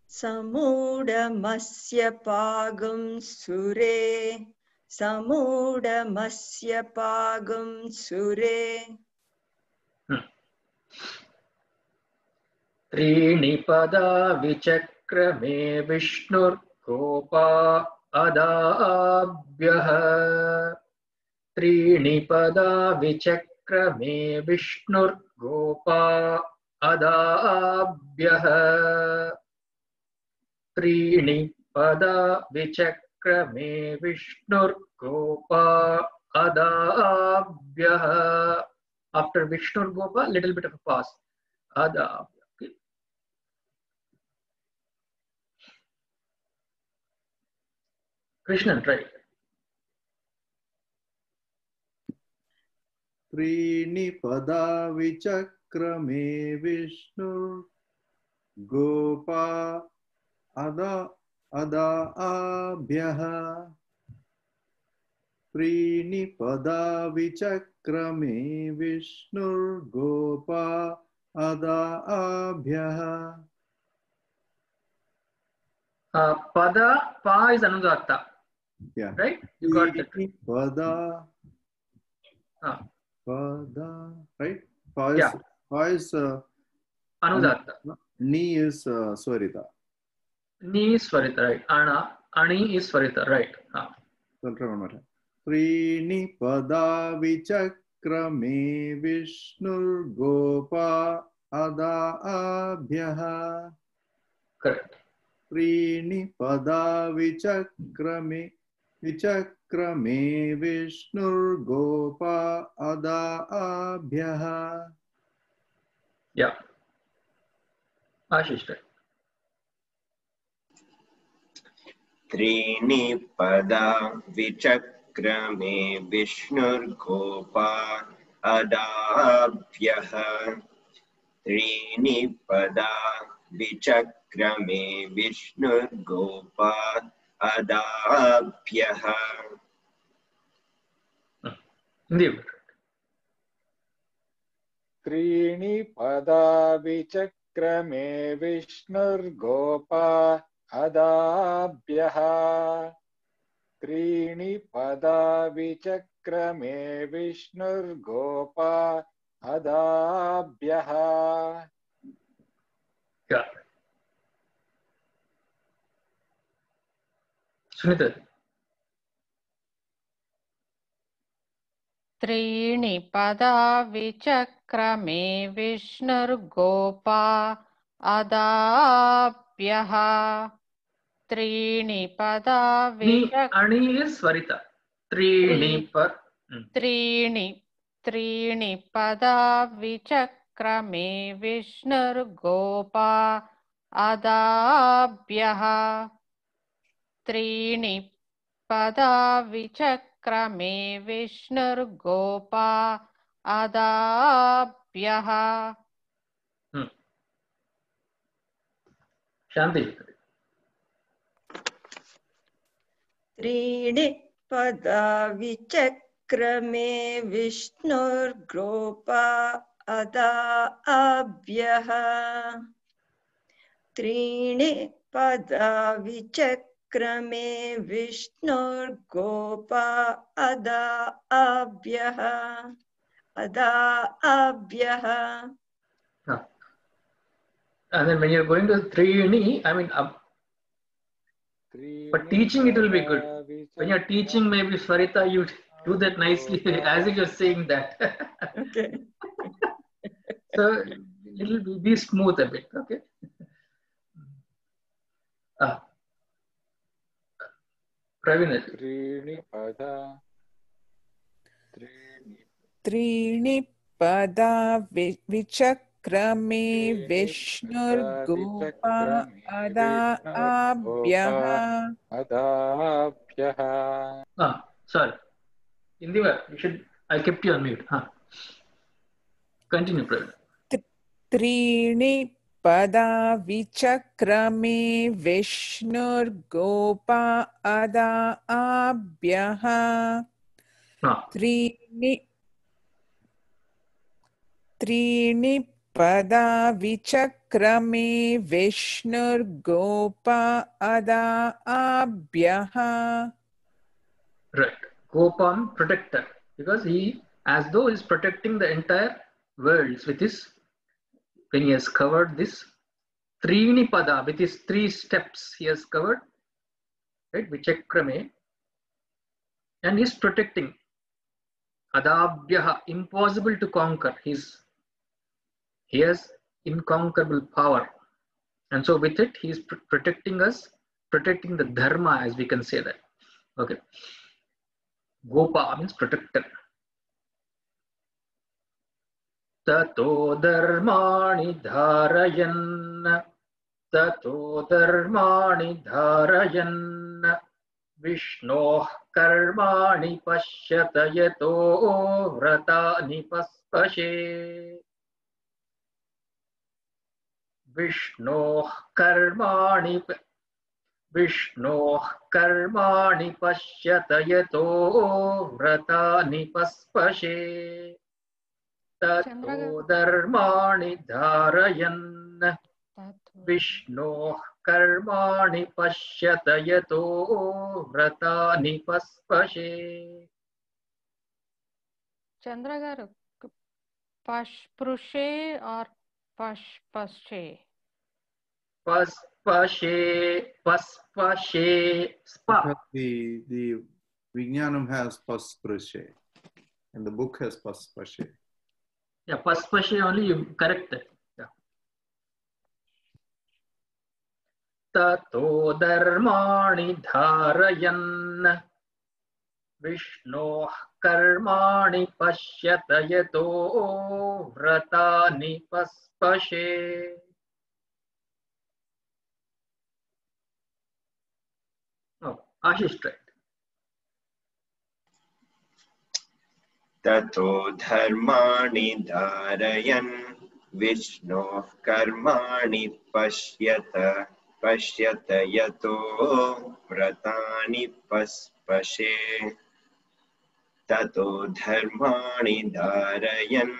Samudhamasya pagum sure. Samudhamasya pagum sure. Trini pada vichakrame Vishnur gopa adabhyah. Trini pada vichakrame Vishnur gopa adabhyah. Trini pada vichakrame Vishnur gopa adabhyah. After Vishnur gopa, little bit of a pause. Adabhyah. Krishnan, right? Trini pada vichakrame Vishnu gopa adabhyah. Trini pada vichakrame Vishnu gopa adabhyah. Pada, pa is anudatta. Yeah. Right? You got that. Pada. Pada. Right? Pa Yeah. is Anudatta. Ni is Swarita. Ni is Swarita, right? Ani is Swarita, right? Trini pada vichakrame Vishnur Gopa Ada Abhyaha. Correct. Trini pada vichakrame Vishnur Gopa Ada Abhyaha. Yeah. Ashish. त्रीणि पदा विचक्रमे विष्णुर्गोपा अदाभ्यः त्रीणि पदा विचक्रमे विष्णुर्गोपा अदाभ्यः त्रीणि पदा विचक्रमे विष्णुर्गोपा अदाभ्यः त्रीणि पदा विचक्रमे विष्णुर्गोपा अदाभ्यः. Yeah. Sunita. त्रीणि पदा विचक्रमे विष्णुर्गोपा अदाभ्यः त्रीणि पदा Ani is Swarita. त्रीणि पदा विचक्रमे विष्णुर्गोपा अदाभ्यः त्रीणि पदा विचक्रमे विष्णुर्गोपा अदाभ्यः. Shanti. त्रीणि पदा विचक्रमे विष्णुर्गोपा अदाभ्यः त्रीणि पदा विचक्रमे विष्णुर्गोपा अदाभ्यः And then when you're going to Trini, I mean, but teaching it will be good. When you're teaching maybe Swarita, you do that nicely as if you're saying that. Okay. So it'll be smooth a bit, okay? Praveen. त्रीणि पदा विचक्रमे विष्णुर्गोपा अदाभ्यः. Sorry. In the way, I kept you on mute. Continue, Praveen. त्रीणि पदा विचक्रमे विष्णुर्गोपा अदाभ्यः त्रीणि पदा विचक्रमे विष्णुर्गोपा अदाभ्यः. Right. Gopam, protector. Because he, as though is protecting the entire world with his, when he has covered this Trini pada, with his 3 steps he has covered, right? Vichakrame, and he is protecting. Adabhyaha, impossible to conquer. He has inconquerable power. And so with it, he is protecting us, protecting the dharma, as we can say that. Okay. Gopa means protector. Tato dharmani dharayan. Tato dharmani dharayan. Vishnoh karmani pashyata yato vratani paspashe. Vishnoh karmani pashyata yato vratani paspashe. Tato dharmani dharayan. Vishnoh कर्माणि पश्यत यतो व्रतानि पस्पशे. Chandra garu, pashprushe or pashpashe? Paspashe, paspashe, spa. The Vijnanam has pasprashe and the book has paspashe. Yeah, paspashe only you correct it. Yeah. Tato dharmani dharayan Vishnoh karmani pashyata yato vratani paspashe. Oh, Ashish tried. Tato dharmani dharayan Vishnoh karmani pashyata yato vratani paspashe. Tato dharmani dharayan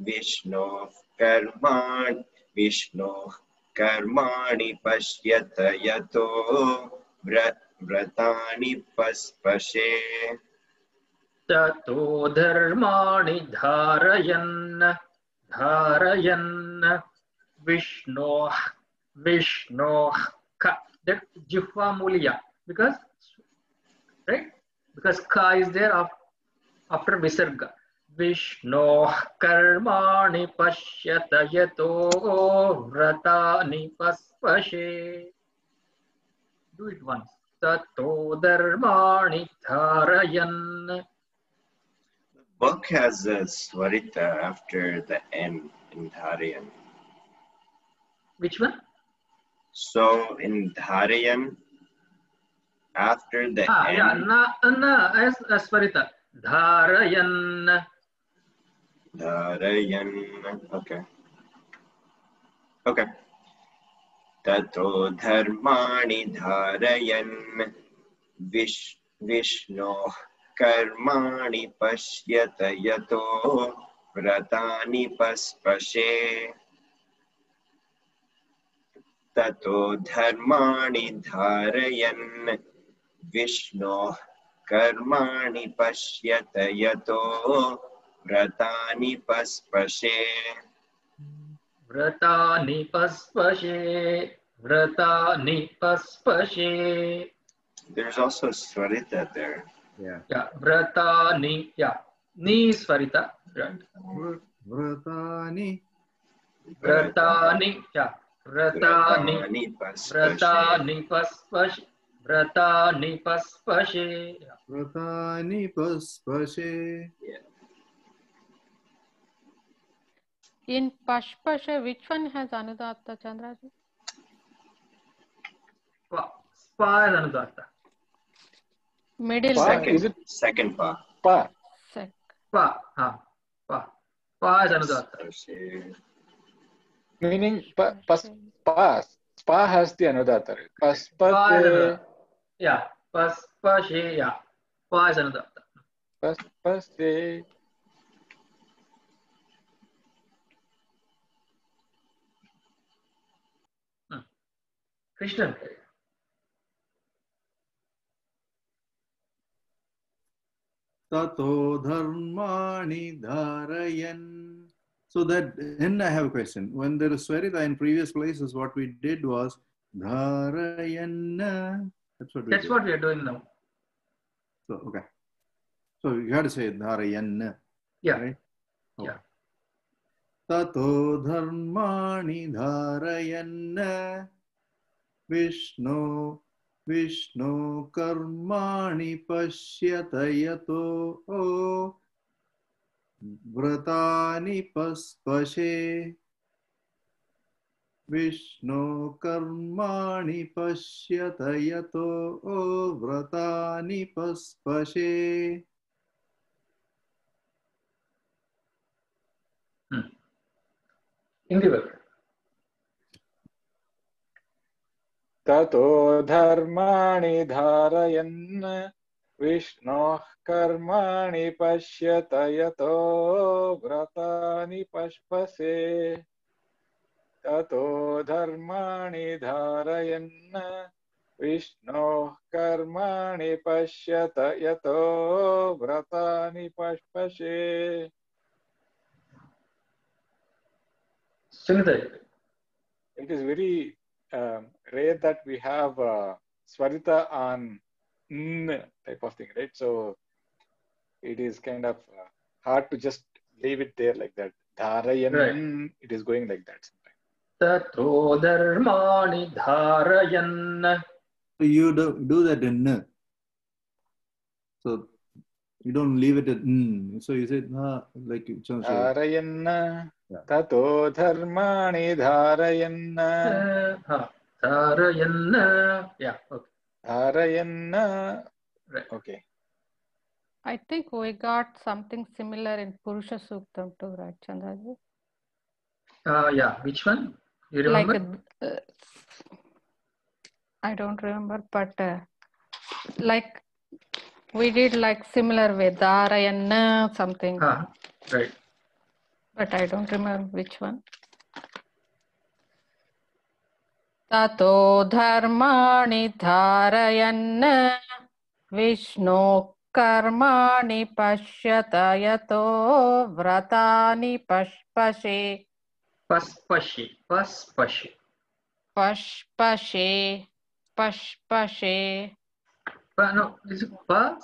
Vishnoh karmani pashyata yato vratani paspashe. Tato dharmani dharayan Vishnoh ka. That jihva mulya, because right, because ka is there after visarga. Vishnoh karmani pashyata yato vratani paspashe. Do it once. Tato dharmani dharayan. Book has a swarita after the N in Dharayan. Which one? So in Dharayan, after the N. Yeah, na as swarita. Dharayan. Okay. Okay. Tato dharmani dharayan Vishnoh karmani pashyata yato vratani paspashe. Tato dharmani dharayan Vishnoh karmani pashyata yato vratani paspashe. Vratani paspashe. Vratani paspashe. There's also swarita there. Yeah. Yeah, vratani. Yeah, ni swarita. Right. Vratani. Yeah. Vratani paspashe. Vratani paspashe. Vratani paspashe. Yeah. In pashpashe, which one has anudatta, Chandraji? Spa is anudatta. Middle. Is it Second pa. pa? Pa is anudatta. Meaning pa has the anudatta. Paspashe. Yeah, paspashe. Yeah, pa is anudatta. Paspashe. Krishnan. Tato dharmani dharayan. So that, and I have a question. When there is swarita in previous places, what we did was dharayan. That's what we are doing now. So, okay. So you have to say dharayan. Yeah. Right? Okay. Yeah. Tato dharmani dharayan Vishnu karmani pashyata yato vratani paspashe. Vishnu karmani pashyata yato vratani paspashe. Hindi word. Tato dharmani dharayan Vishnoh karmani pashyata yato vratani paspase. tato dharmani dharayan Vishno karmani pashyata yato vratani pashpashe. It is very rare that we have Swarita on n type of thing, right? So it is kind of hard to just leave it there like that. Dharayan, right. It is going like that sometimes. Tato dharmani dharayan. So you do that in n. So you don't leave it at n. So you say like dharayan. Tato dharmani dharayan. Dharayan. Yeah. Okay. Dharayan. Right. Okay. I think we got something similar in Purusha Suktam too, right, Chandraji? Yeah. Which one? You remember? Like I don't remember, but like we did like similar way, Dharayan something. Right. But I don't remember which one. Tato dharmani dharayan Vishnu karmani pashyata yato vratani pashpashe. Paspashe. Paspashe. Pashpashe. Pashpashe. No, is it pa,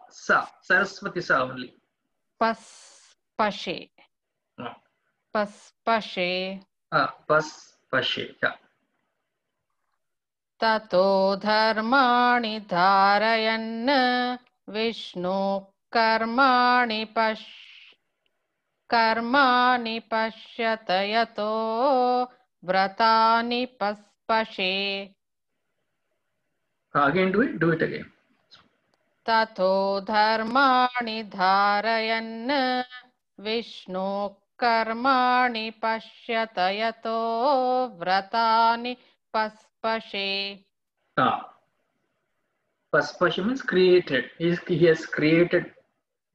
sa. Saraswati sa only. Paspashe. No. Paspashe. Paspashe. Yeah. Tato dharmani dharayan Vishnu karmani pashyata yato vratani paspashe. Again do it again. Tato dharmani dharayan Vishnu karmani pashyata yato vratani paspashe. Paspashe means created. He has created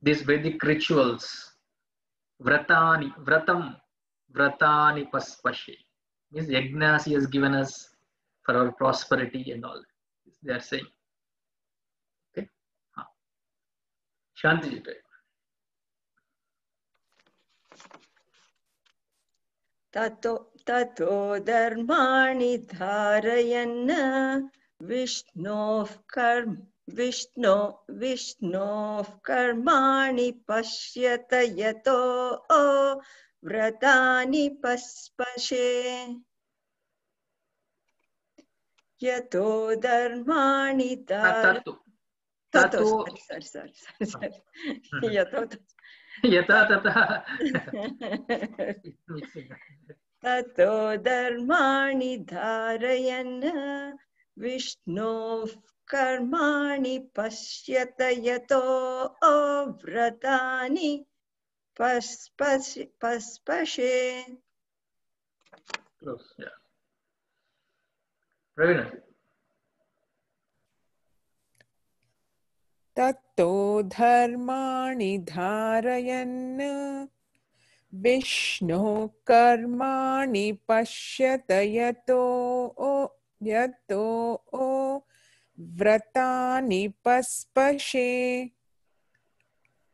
these Vedic rituals. Vratani, vratani paspashe. Means yagnas he has given us for our prosperity and all. They are saying. Okay. Shanti. Tato dharmani dharayan Vishnu karmani pashyata yato vratani paspashe. Yato dharmani dharayan. Tato. Sorry. Tato dharmani dharayan Vishnu karmani pashyata yato vratani paspashe. Close, yeah. Ravina. Tato dharmani dharayan Vishnu karmani pashyata yato vratani paspashe.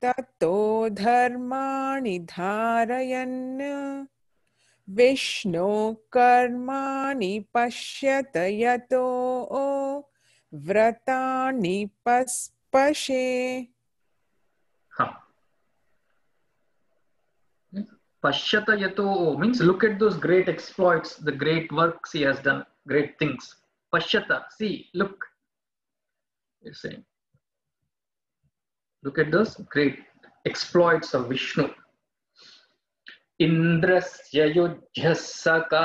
Tato dharmani dharayan Vishnu karmani pashyata yato vratani paspashe. Pashyata yato means look at those great exploits, the great works he has done, great things. Pashyata, see, look. You're saying. Look at those great exploits of Vishnu. Indrasya yujyasaka.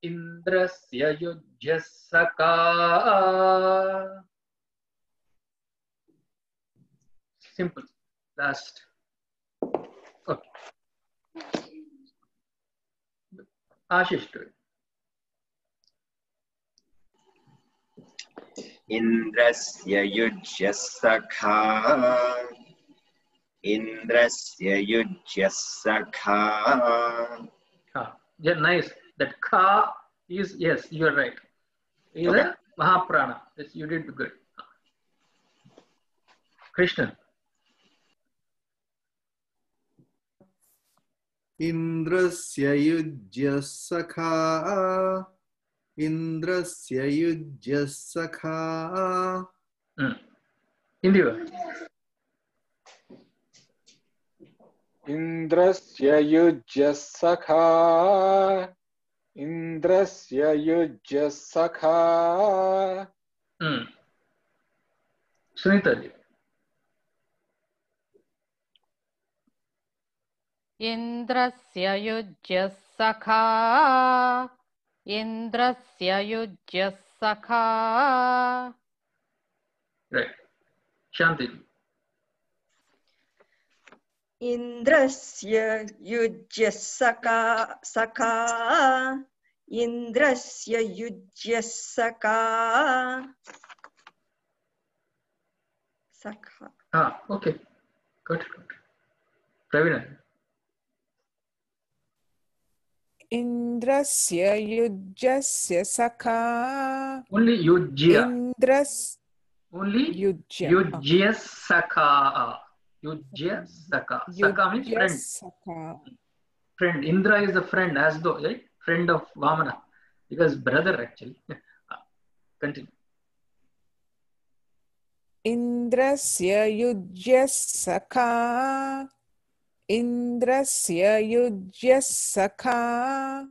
Indrasya yujyasaka. Simple. Last. Okay. Ashish, do it. Indrasya yujyasaka. Indrasya yujyasaka. Yeah, nice. That ka is, yes, you are right. Is a Mahaprana. Yes, you did good. Krishna. Indrasya yujya sakha. Indrasya yujya sakha. Indiva. Indrasya yujya sakha. Indrasya yujya sakha. Sunita ji. Indrasya yujya sakha. Indrasya yujya sakha. Right. Shanti. Indrasya yujya sakha. Indrasya yujya sakha. Okay. Good. Pravina. Indrasya yujyasya sakha. Only yujya. Only yujya sakha. Yujya sakha. Sakha means friend. Friend. Indra is the friend, as though, right? Friend of Vamana. Because brother actually. Continue. Indrasya yujyasakha. Indrasya yujyasakha.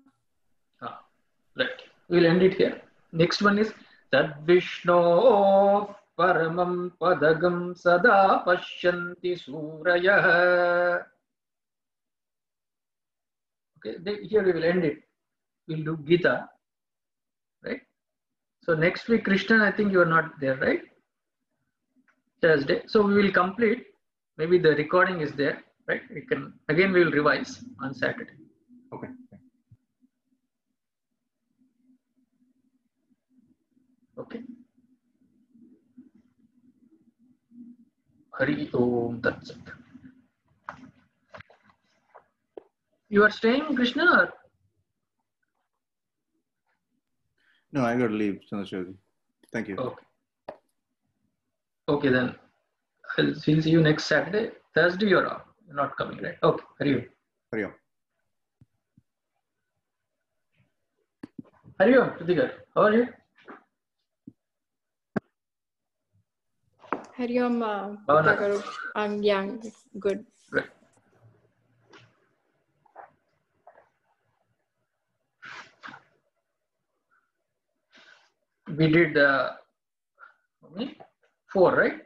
Right. We'll end it here. Next one is Tad Vishno Paramam Padagam Sada Pashyanti Surayah. Okay, here we will end it. We'll do Gita. Right? So next week, Krishna, I think you are not there, right? Thursday. So we will complete. Maybe the recording is there, right? We will revise on Saturday. Okay. Okay. Hari Om Tat Sat. You are staying, Krishna? Or? No, I got to leave, Chandrasekhar. Thank you. Okay. Okay, then I'll see you next Saturday. Thursday you're off. You're not coming, right? Okay. Hari Om. Hari Om. Hari Om, Kritika. How are you? Hari Om, I'm young. Good. Right. We did 4, right?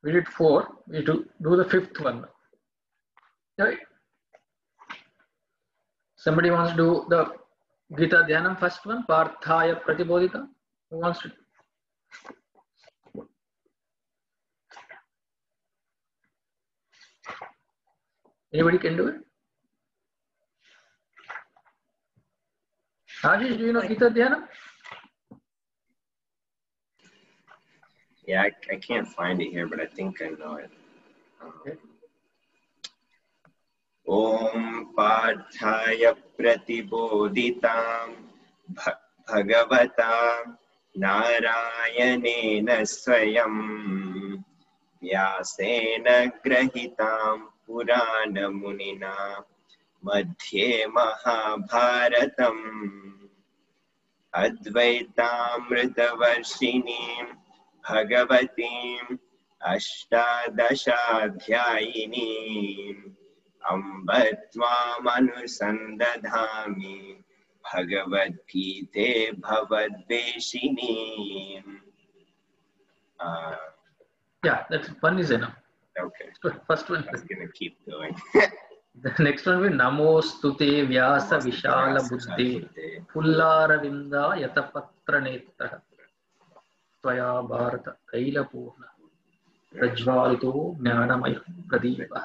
We did 4. We do the 5th one. Right? Somebody wants to do the Gita Dhyanam first one, Parthaya Pratibodhita. Who wants to? Anybody can do it? Ashish, do you know Gita Dhyanam? Yeah, I can't find it here, but I think I know it. Okay. Om Parthaya Pratibodhitam Bhagavata Narayanena Swayam Vyasena Grahitam Purana Munina Madhye Mahabharatam Advaitamritavarshinim Bhagavatim Ashtadashadhyayinim Ambatvam Anusandadhami Bhagavad Gita Bhavadveshinim. Yeah, that's one is enough. Okay. First one. I'm going to keep going. The next one will Namostute Vyasa Vishala Buddhi Pullaravinda Yatapatra Netra Tvaya Bharata Kaila Purna Rajvalito Jnanamaya Pradeepa.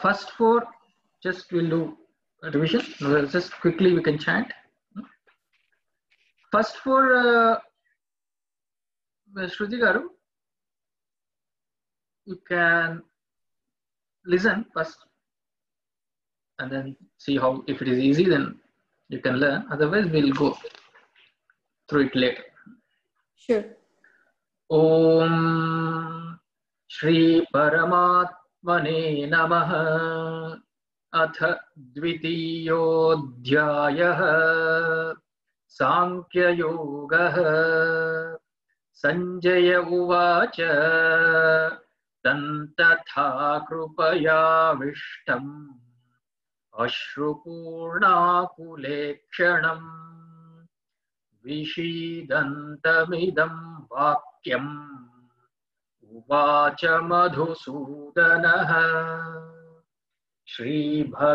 First 4, just we'll do a revision. Just quickly we can chant. First 4, Shruti Garu, you can listen first and then see how, if it is easy, then you can learn. Otherwise, we'll go through it later. Sure. Om Shri Paramatmane Namaha. अथ द्वितीयोऽध्यायः सांख्ययोगः। संजय उवाच तन्तथा कृपयाविष्टम् अश्रुपूर्णाकुलेक्षणम् विषीदन्तमिदं वाक्यम् उवाच मधुसूदनः। श्रीभगवानुवाच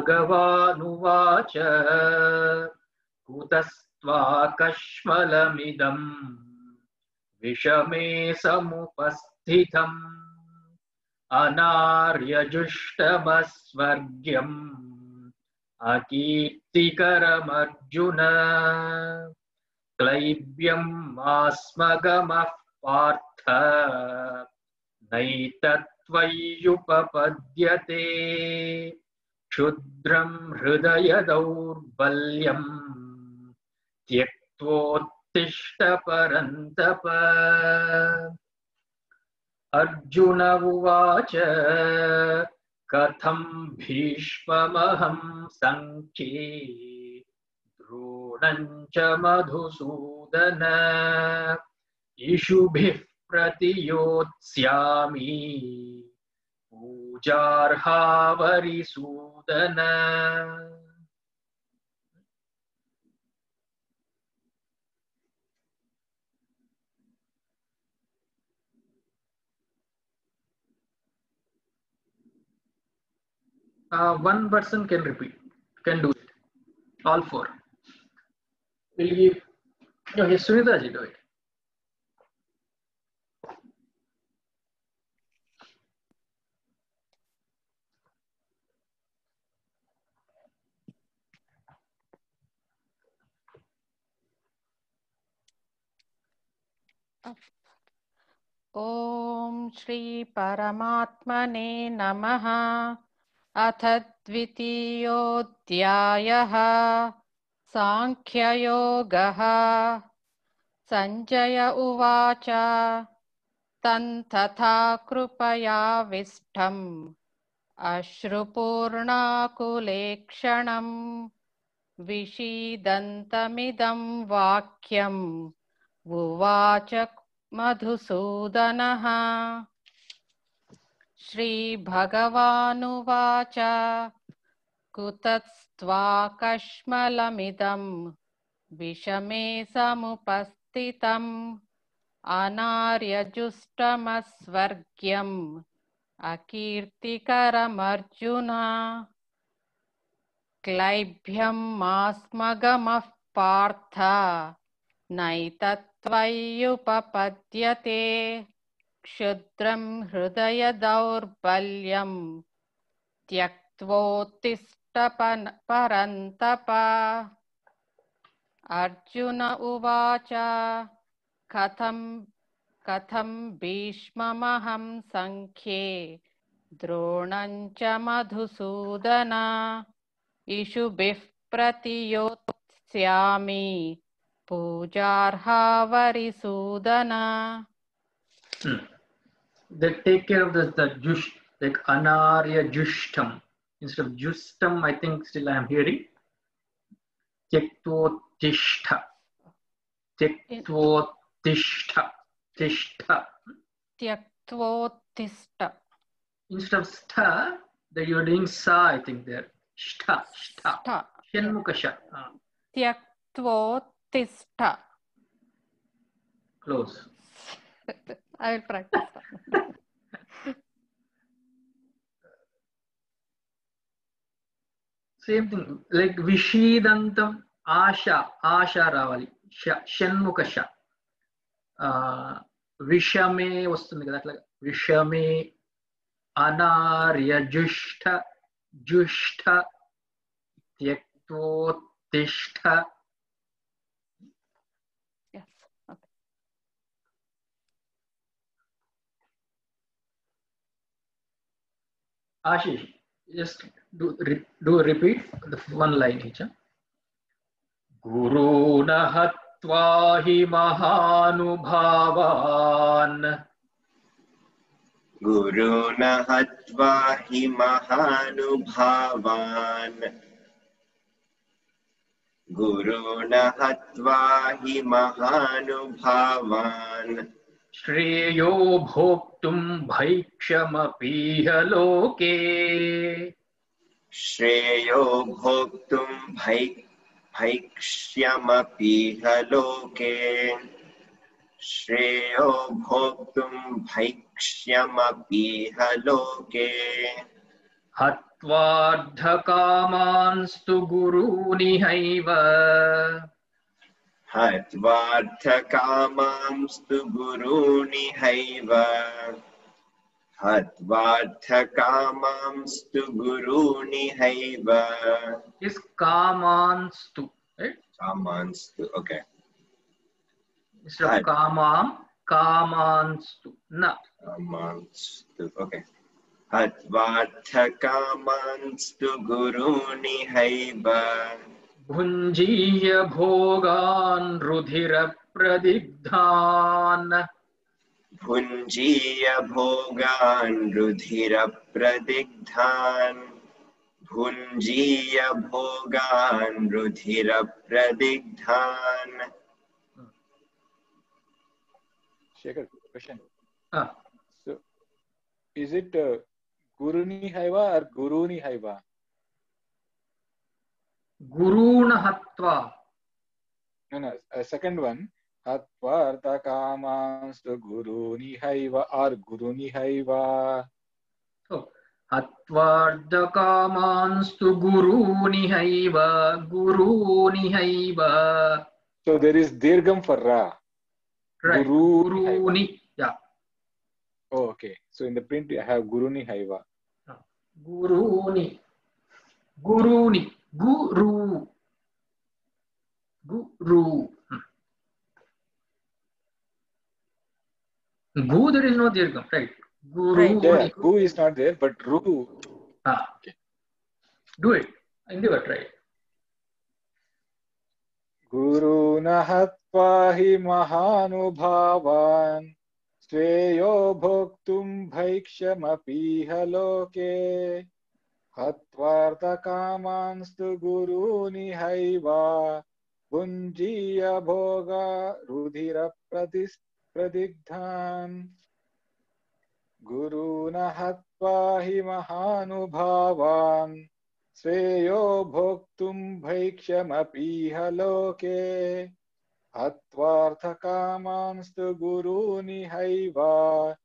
कुतस्त्वाकश्मलमिदं विषमे समुपस्थितम् अनार्यजुष्टमस्वर्ग्यम् अकीर्तिकरमर्जुन। क्लैब्यं मास्मगमः पार्थ नैतत्त्वय्युपपद्यते। क्षुद्रं हृदय दौर्बल्यं त्यक्त्वोत्तिष्ठ परन्तप। अर्जुन उवाच कथं भीष्ममहं संख्ये द्रोणं च मधुसूदन। इषुभिः प्रतियोत्स्यामि पूजार्हावरिसूदन। One person can repeat, can do it. All four. Will give. No, yes, Sunita ji, do it. ॐ श्री परमात्मने नमः। अथ द्वितीयोऽध्यायः सांख्ययोगः। संजय उवाच तन्तथा कृपयाविष्टम् अश्रुपूर्णाकुलेक्षणम् विषीदन्तमिदं वाक्यम् उवाच मधुसूदनः। श्रीभगवानुवाच कुतस्त्वाकश्मलमिदं विषमे समुपस्थितम् अनार्यजुष्टमस्वर्ग्यम् अकीर्तिकरमर्जुन। क्लैब्यं मास्मगमः पार्थ नैतत्त्वय्युपपद्यते। क्षुद्रं हृदय दौर्बल्यं त्यक्त्वोत्तिष्ठ परन्तप। अर्जुन उवाच कथं भीष्ममहं संख्ये द्रोणं च मधुसूदन। इषुभिः प्रतियोत्स्यामि पूजार्हावरिसूदन। They take care of the jush, like anarya jushtam. Instead of justam, I think still I am hearing tyaktvottishta. Tyaktvottishta. Tishta. Tyaktvottishta. Instead of sta, that you are doing sa, I think there. Shta. Shanmukasha. Tyaktvottishta. Close. I will practice that. Same thing, like vishidantam asha ravali shanmukasha. Vishame vastundi kada atla vishame anarya jushta tyaktvottishta. Yes. Okay. Ashish, just do repeat the one line each. Guru nahatva hi mahanubhavan. Guru nahatva hi mahanubhavan. Guru nahatva hi mahanubhavan. Shreyo bhoktum bhaikshamapiha loke. Shreyo bhoktum bhaikshyamapiha loke. Shreyo bhoktum bhaikshyamapiha loke. Hatvardhakamanstu gurunihaiva. Hatvardhakamamstu gurunihaiva. Hatvardhakamamstu gurunihaiva. Is kamanstu, right? Kamanstu, okay. Instead of kamam, kamanstu. Na. Kamanstu, okay. Hatvardhakamanstu gurunihaiva. Bhunjiya bhogan rudhira pradigdhan. Bhunjiya bhogan rudhira pradigdhan. Bhunjiya bhogan rudhira pradigdhan. Shekhar, question. Ah. So, is it Guruni Haiva or Guruni Haiva? Guruna hatva. No, second one. Hatvartha kamanstu Guruni Haiva or Guruni Haiva. So, Hatvardha kamanstu gurunihaiva. Gurunihaiva. So, there is Dirgham for Ra. Right. Guruni. Yeah. Oh, okay. So, in the print, I have Guruni Haiva. Guruni. Guruni. Guru. Guru. Gu, there is no dirgham, right? Guru. Right. Yeah, Gu is not there, but Ru. Ah, okay. Do it. Endeavor, try. Guru nahatva hi mahanubhavan Shreyo bhoktum bhaikshamapiha loke. Hatvartha kamanstu guruni haiva. Bunjiya bhoga rudhira pradigdhan. Guru nahatva hi mahanubhavan Shreyo bhoktum bhaikshamapiha loke. Hatvartha kamanstu guruni haiva.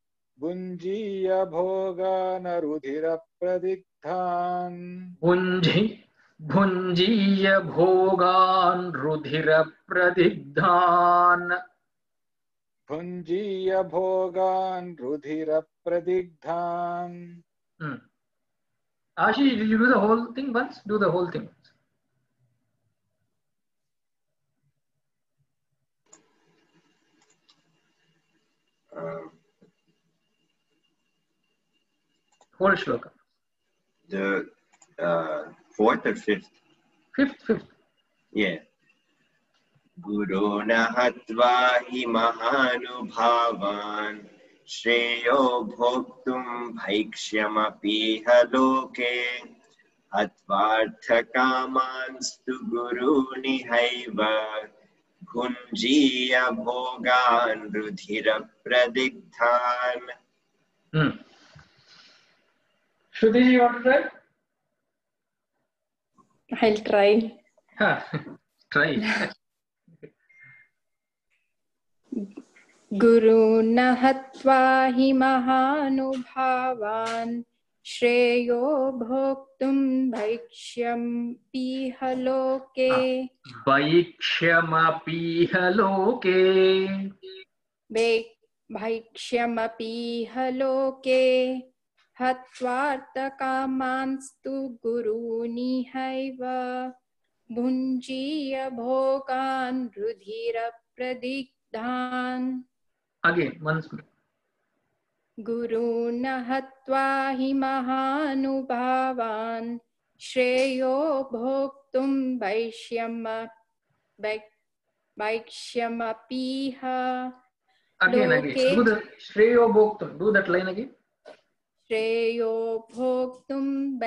Bunjiya bhoga narudhira pradigdhan. Bhunjiya bhogan rudhira pradigdhan. Bhunjiya bhogan rudhira pradigdhan. Ashish, did you do the whole thing once? Do the whole thing once. Whole shloka. The fourth or fifth? Fifth. Yeah. Guru nahatva hi mahanubhavan Shreyo bhoktum bhaikshyamapiha loke. Hatvartha kamanstu guruni haiva. Bhunjiya bhogan rudhira pradigdhan. Shruti, you want to try? I'll try. Try. Guru nahatva hi mahanubhavan Shreyo bhoktum bhaikshyam piha loke. Bhaikshyamapiha loke. Bhaikshyamapiha loke. Hatvartha kamanstu guruni haiva. Bhunjiya bhogan rudhira pradigdhan. Again, once more. गुरून् हत्वा हि महानुभावान् श्रेयो भोक्तुं वैक्ष्यमपीह Again, do the Shreyo Bhoktum. Do that line again. श्रेयो भोक्तुं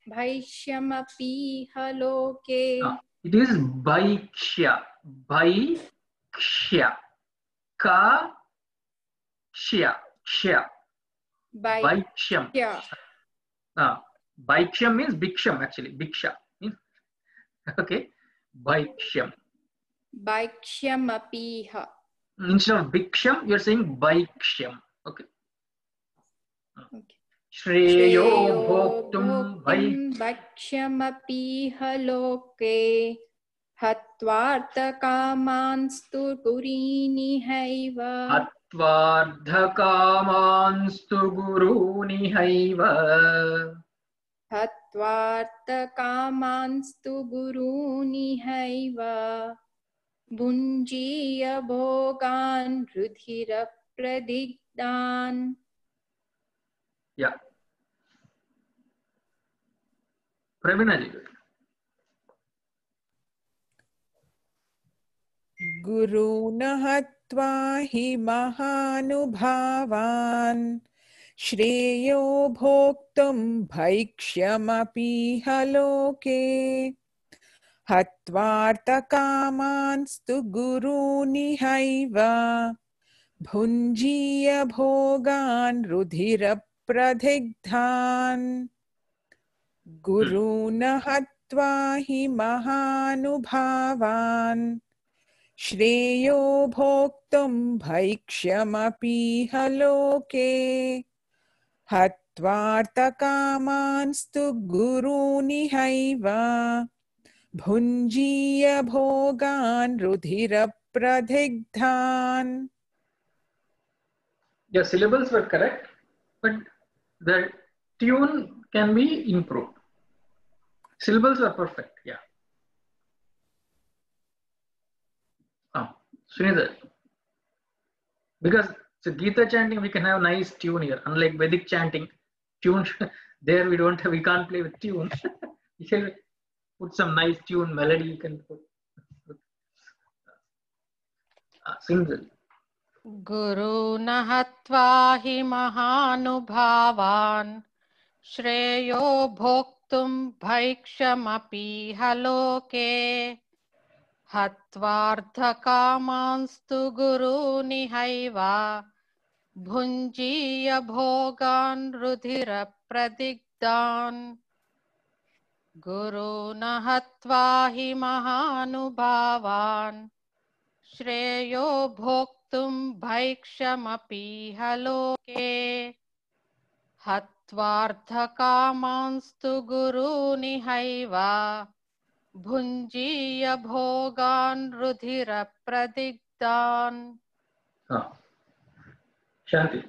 भैक्ष्यमपीह लोके. It is Bhaikshya. Bhaikshya. Ka Shya. Shya. Bhaiksham. Bhaiksham means Bhiksham actually. Bhiksha. Okay. Bhaiksham. Bhaikshamapiha. Instead of Bhiksham, you are saying Bhaiksham. Okay. Shreyo bhoktum bhakshamapiha loke hatvartha kamanstu gurini haiva. Hatvartha kamanstu guruni haiva. Hatvartha kamanstu guruni haiva. Bunjiya bhogan rudhira pradigdan. Yeah. Pravina ji. Guruna hatva hi mahanubhavan shreyo bhoktum bhaikshyamapi haloke hatvarta kamanstu guruni haiva bhunjiya bhogan rudhira pradigdhan. Guruna hatva hi mahanubhavan shreyo bhoktum bhaikshyamapi haloke hatvarta kamanstu guruni haiva bhunjiya bhogan rudhira pradigdhan. The syllables were correct, but the tune can be improved. Syllables are perfect, yeah. Srinidhar, because it's Gita chanting, we can have nice tune here. Unlike Vedic chanting, tune there we can't play with tune. You can put some nice tune melody. You can put. Srinidhar. Guru nahatva hi mahanubhavan shreyo bhoktum bhaikshyamapi haloke hatvartha kamanstu guruni haiva bhunjiya bhogan rudhira pradigdan. Guru nahatva hi mahanubhavan shreyo bhoktum bhaikshyamapi haloke hatvartha kamanstu guruni haiva bhunjiya bhogan rudhira pradigdan. Shanti.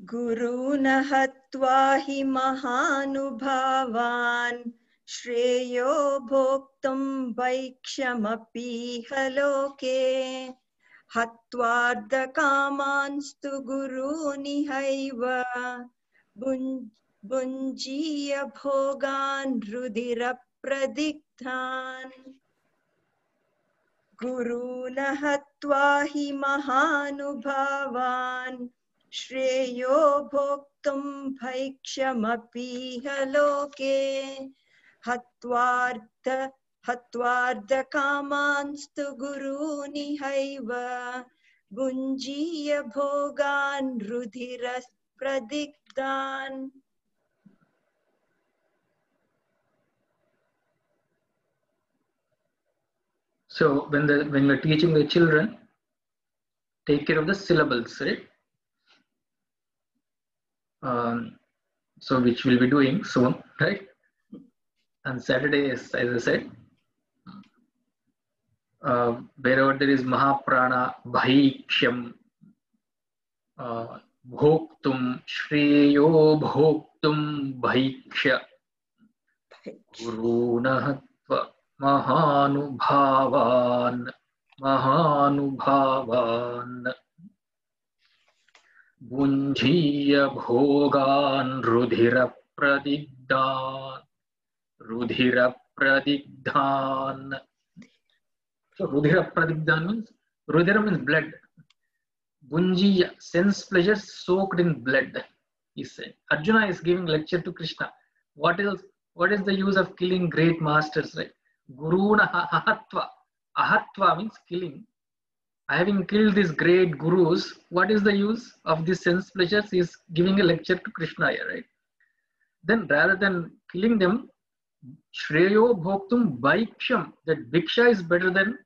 Guruna hatva hi mahanubhavan shreyo bhoktum vaikshamapi haloke hatvartha kamanstu guruni haiva bunjiya bhogan rudhira pradigdhan. Guruna hatva hi mahanubhavan shreyo bhoktum bhaikshyamapi haloke hatvartha kamanstu guruni haiva bunjiya bhogan rudhira pradigdhan. So when we're teaching the children, take care of the syllables, right? So which we'll be doing soon, right? On Saturday, as I said, wherever there is Mahaprana, Bhaiksham, Bhoktum, Shreyo Bhoktum, Bhaiksha, Gurunahatva, Mahanubhavan, Mahanubhavan. Bunjiya bhogan rudhira pradigdhan. So rudhira pradigdhan means, rudhira means blood. Bunjiya, sense pleasures soaked in blood. He said. Arjuna is giving lecture to Krishna. What is the use of killing great masters, right? Guruna ahatva. Ahatva means killing. Having killed these great gurus, what is the use of these sense pleasures? He is giving a lecture to Krishna here, right? Then rather than killing them, Shreyo Bhoktum Bhaiksham, that Bhiksha is better than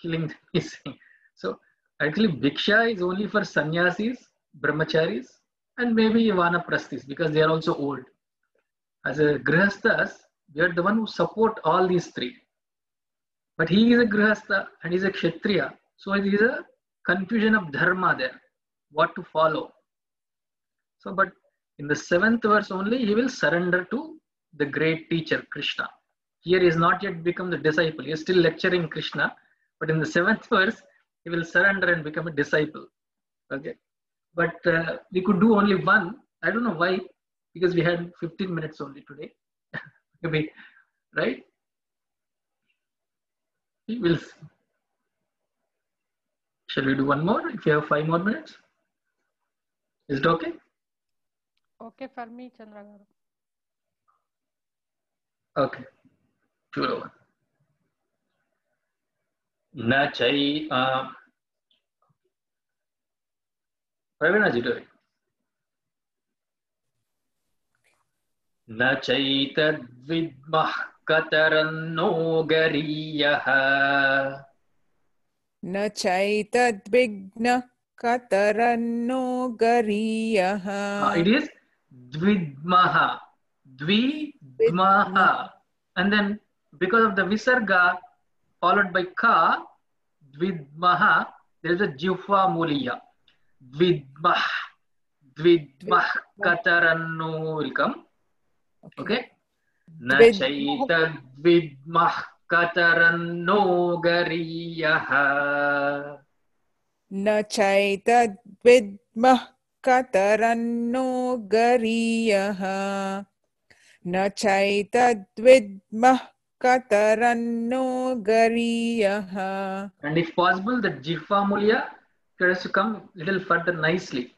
killing them, he's saying. So actually Bhiksha is only for sannyasis, brahmacharis, and maybe vanaprasthis, because they are also old. As a grihasthas, we are the one who support all these three. But he is a grihastha and he is a kshatriya. So it is a confusion of dharma there, what to follow. So, but in the 7th verse only, he will surrender to the great teacher, Krishna. Here he has not yet become the disciple. He is still lecturing Krishna. But in the 7th verse, he will surrender and become a disciple. Okay. But we could do only one. I don't know why, because we had 15 minutes only today. Maybe, right? We will. Shall we do one more if you have 5 more minutes? Is it okay? Okay for me, Chandra Garu. Okay. Sure. Nachai. Pravina ji, do it. Nachaitad vidmah kataranno gariyah. Nachaitad vigna kataranno gariyah. It is dvidmaha. Dvidmaha. And then because of the visarga followed by ka, dvidmaha, there is a jihva muliya. Dvidmah. Dvidmah kataranno will come. Okay. Nachaitad vidmah kataranno gariyah. Nachaitad vidmah kataranno gariyah. Nachaitad vidmah kataranno gariyah. And if possible, the jihva mulya has to come little further nicely.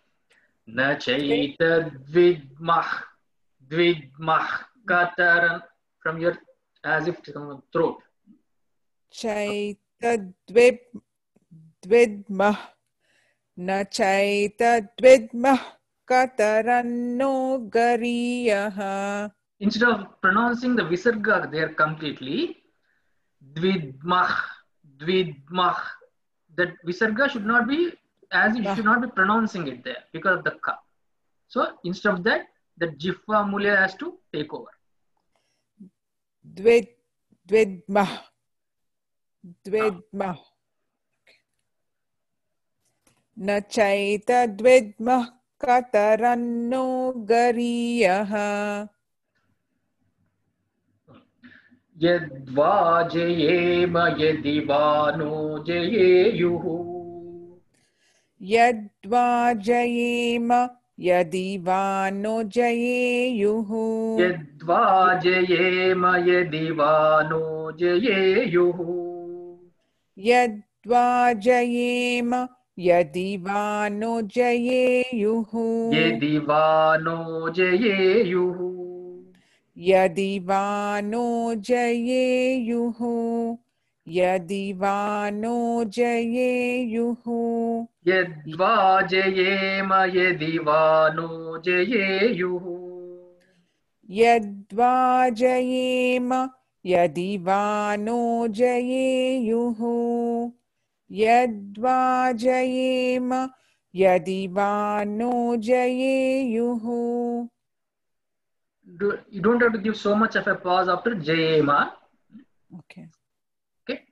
Nachaitad vidmah. Dvidmah kataran, from your, as if from the throat. Chaitad dvidmah. Nachaitad dvidmah kataranno gariyah. Instead of pronouncing the visarga there completely, dvidmah, dvidmah, that visarga should not be, as you should not be pronouncing it there because of the ka. So instead of that, the jihva mulya has to take over. Dvidmah. Dvidmah. Nachaitad dvidmah kataranno gariyah. Yadva jayema yadivano jayeyuhu. Yadva jayema yadivano jayeyuhu. Yadva jayema yadivano jayeyuhu. Yadva jayema yadivano jayeyuhu. Yadivano jayeyuhu. Yadivano jayeyuhu. Yadivano jayeyuhu. Yadva jayema yadivano jayeyuhu. Yadva jayema yadivano jayeyuhu. Yadva jayema yadivano jayeyuhu. You don't have to give so much of a pause after jayema. Okay. Okay.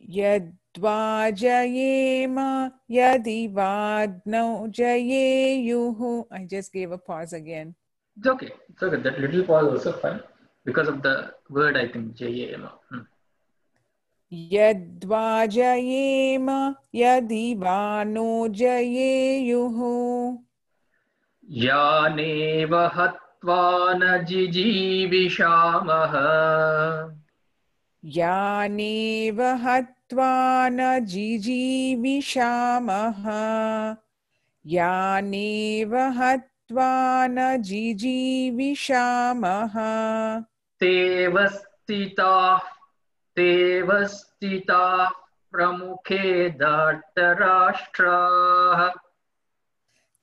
Yadva jayema yadivano jayeyuhu. I just gave a pause again. It's okay. It's okay. That little pause also fine because of the word, I think, jayema. यद्वाजयेम यदि वा नो जयेयुः यानेव हत्वा न जिजीविषामः यानेव हत्वा न जिजीविषामः यानेव हत्वा न जिजीविषामः तेव स्थिताः प्रमुखे धार्तराष्ट्राः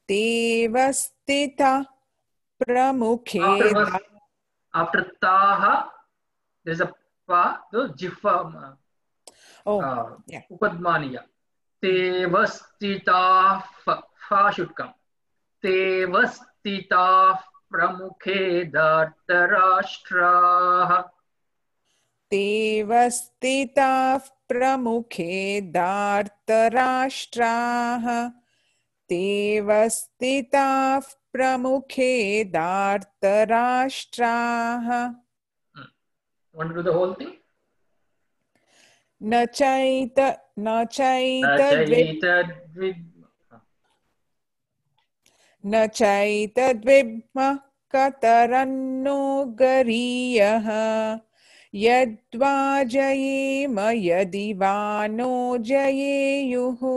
तेव स्थिताः प्रमुखे after taha there is a pa the jihva upadmaniya tevastita fa should come tevastita pramukhe dhartarashtraha tevastita pramukhe dhartarashtraha tevastita pramukhe dhartarashtraha. Want to do the whole thing? Na chaita dvibma kataranno gariyaha yadva jayema yadi vano jayeyuhu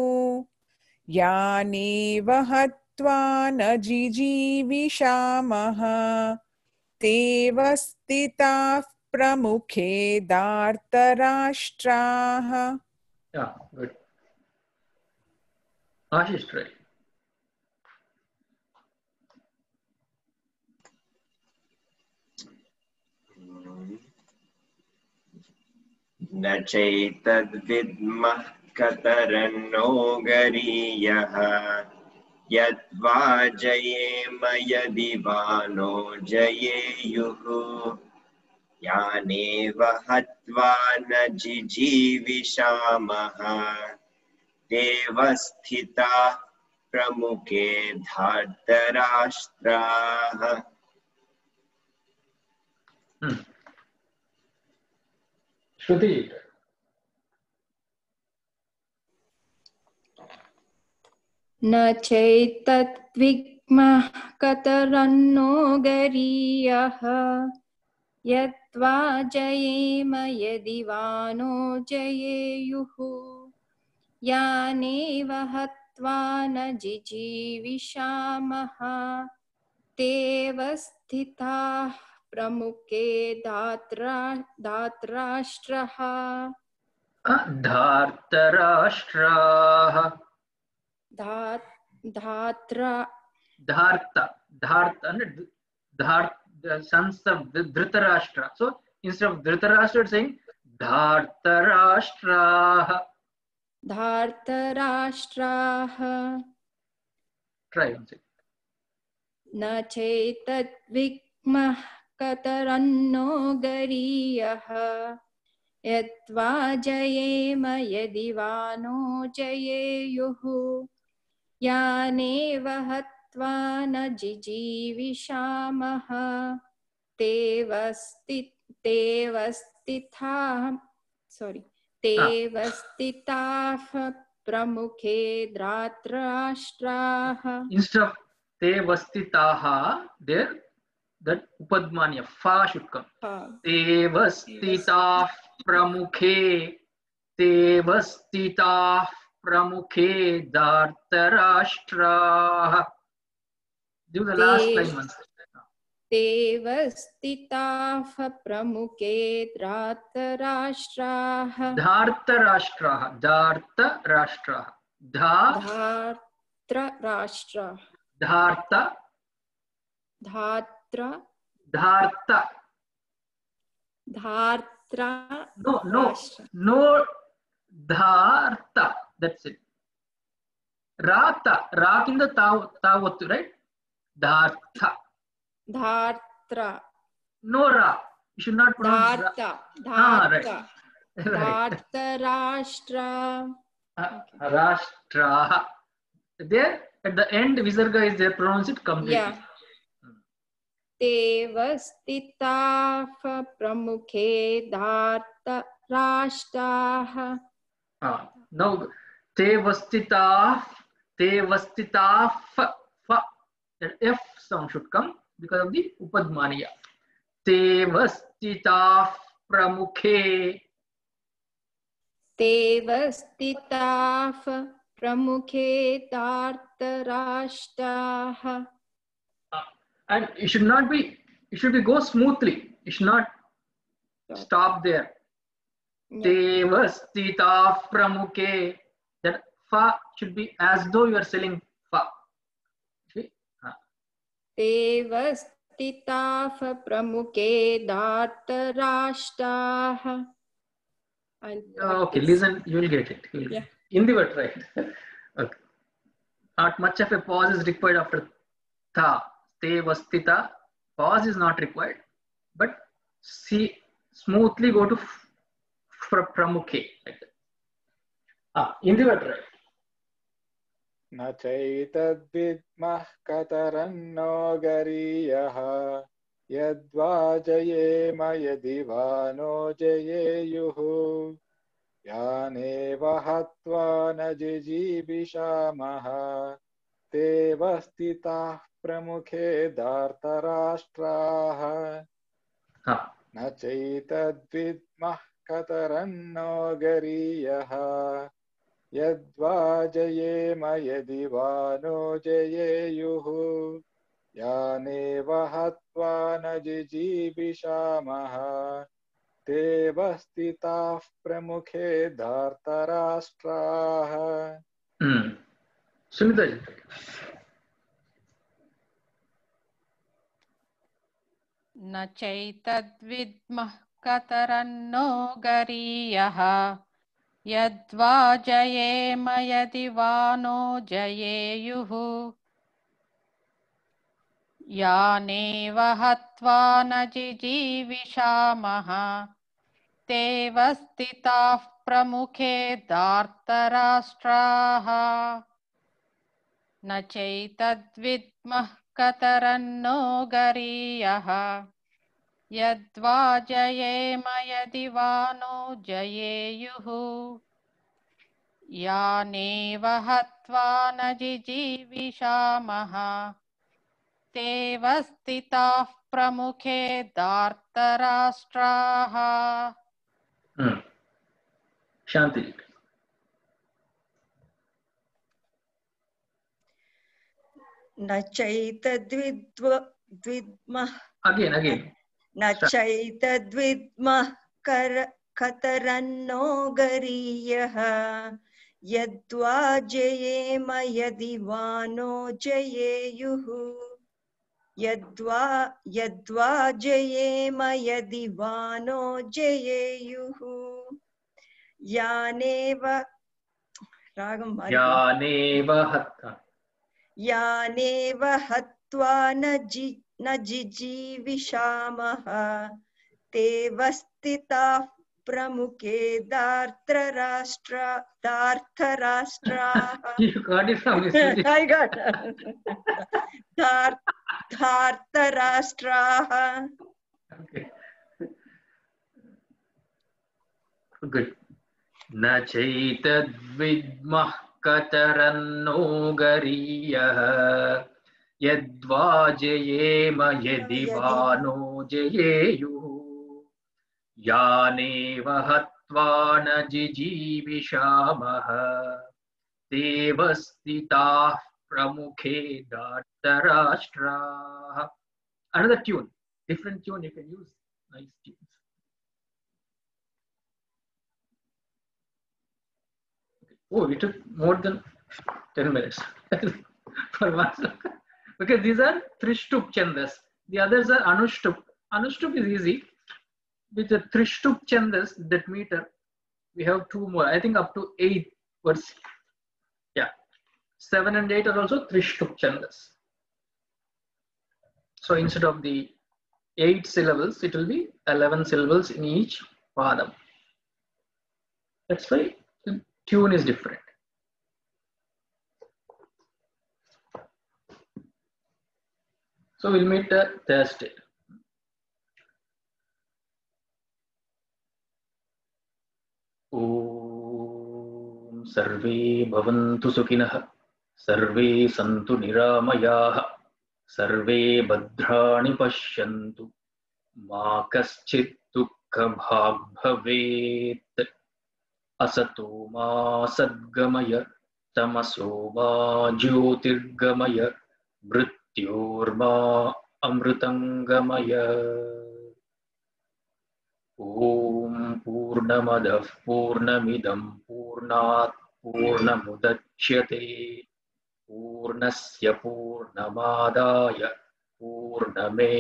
yaneva hatva na jijivishamaha tevastita pramukhe dhartarashtraha. Yeah, good. Ashish, try. न चैतद्विद्मः कतरन्नो गरीयः यद्वा जयेम यदि वा नो जयेयुः यानेव हत्वा न जिजीविषामः देवस्थिताः प्रमुखे धार्तराष्ट्राः. Shruti. न चैतद्विग्मः कतरन्नो गरीयः यद्वा जयेम यदि वा नो जयेयुः यानेव हत्वा न जिजीविषामः तेवस्थिताः प्रमुखे धार्तराष्ट्रः. धार्तराष्ट्राः. The sons of Dhritarashtra. So instead of Dhritarashtra, it's saying Dhartarashtraha. Dhartarashtraha. Try once again. Na chaitatvikmah kataranno gariyaha yatva jayema yadi vano jayeyuhu yaneva hatva na jijivishamaha tevastitah pramukhe dhatrashtraha. Instead of tevastitaha, there that upadmanya fa should come. Tevastitah pramukhe dhartarashtraha. Do the last line once. Devastitah pramukhe dhartarashtraha. Dhartarashtraha. Dhartarashtraha. Dhartarashtraha. Dharta. Dhatra. Dharta. Dhatra. No. Dharta. That's it. Rata. Rat in the tavatu, right? Dharta. Dhatra. No ra. You should not pronounce Dharta. Dharta. Dhartarashtra. Rashtra. There at the end visarga is there. Pronounce it completely. Yeah. Devastitah pramukhe rashtaha. Now te vastita fa, that F sound should come because of the upadmaniya. Te vastita pramukhe. Te vastita pramukhe tartarashtaha. And it should not be, it should be go smoothly. It should not stop there. Te vastita pramukhe. That fa should be as though you are selling fa. Te vastita pramukhe tartarashtaha. Okay, listen, you will get it. In the word, right? Okay. Not much of a pause is required after tha. Te vastita. Pause is not required, but see, smoothly go to pramukhe. Like that. In the word, right? Na chaitad vidmah kataranno gariyah yadva jayema yadivano jayeyuhu yaneva hatva najijibishamaha te vastitah pramukhe dartarashtraha. Na chaitad vidmah kataranno gariyah yadva jayema yadivano jayeyuhu yaneva hatva najijibishamaha te vastitah pramukhe dartarashtraha. Sumita. Na chaitad vidmah kataranno gariyah yadva jayema yadivano jayeyuhu yaneva hatva najijivishamaha te vastitah pramukhe dartarashtraha. Na chaitad vidmah kataranno gariyah yadva jayema yadivano jayeyuhu yaneva hatva najijivishamaha te vastitah pramukhe dartarashtraha. Shanti. Na chaitadvidmah. Again. Na chaitadvidmah kataranno gariyah yadva jayema yadivano jayeyuhu yadva jayema yadivano jayeyuhu yaneva ragam yaneva hatva najijivishamah te vastitah pramukhe dartarashtra. You got it from this. I got it. Dartarashtra. Okay. Good. Na chaitad vidmah kataranno gariyah yadva jayema yadivano jayeyuhu yaneva hatva najijivishamaha te vastitah pramukhe dartarashtraha. Another tune, different tune you can use. Nice tunes. Oh, we took more than 10 minutes for one sloka. Because these are Trishtup Chandas. The others are Anushtup. Anushtup is easy. With the Trishtup Chandas, that meter, we have 2 more. I think up to 8 words. Yeah. 7 and 8 are also Trishtup Chandas. So instead of the 8 syllables, it will be 11 syllables in each padam. That's why the tune is different. So we'll meet Thursday. सर्वे भवन्तु सुखिनः, सर्वे सन्तु निरामयाः, सर्वे भद्राणि पश्यन्तु, मा कश्चित् दुःखभाग् भवेत्। असतो मा सद्गमय, तमसो मा ज्योतिर्गमय, मृत्योर्मा अमृतंगमय। ओम पूर्णमदः पूर्णमिदं पूर्णात् पूर्णमुदच्यते, पूर्णस्य पूर्णमादाय पूर्णमेवावशिष्यते।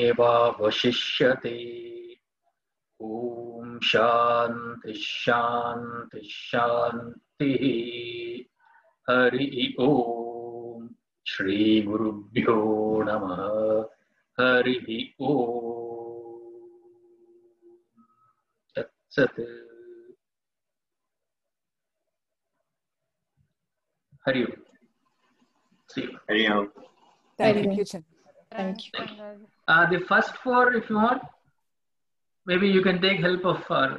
ओम शांति शांति शांति। हरि ओम। श्री गुरुभ्यो नमः। हरि ओम। तत्सत्। हरि ओम। See you. Hari Om. Thank you, Chandra. Thank you. The first four, if you want, maybe you can take help of our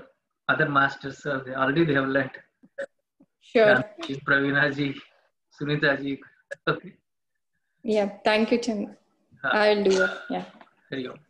other masters. Already they have learnt. Sure. Pravina ji, Sunita ji. Okay. Yeah. Thank you, Chandra. I will do it. Yeah. Hari Om.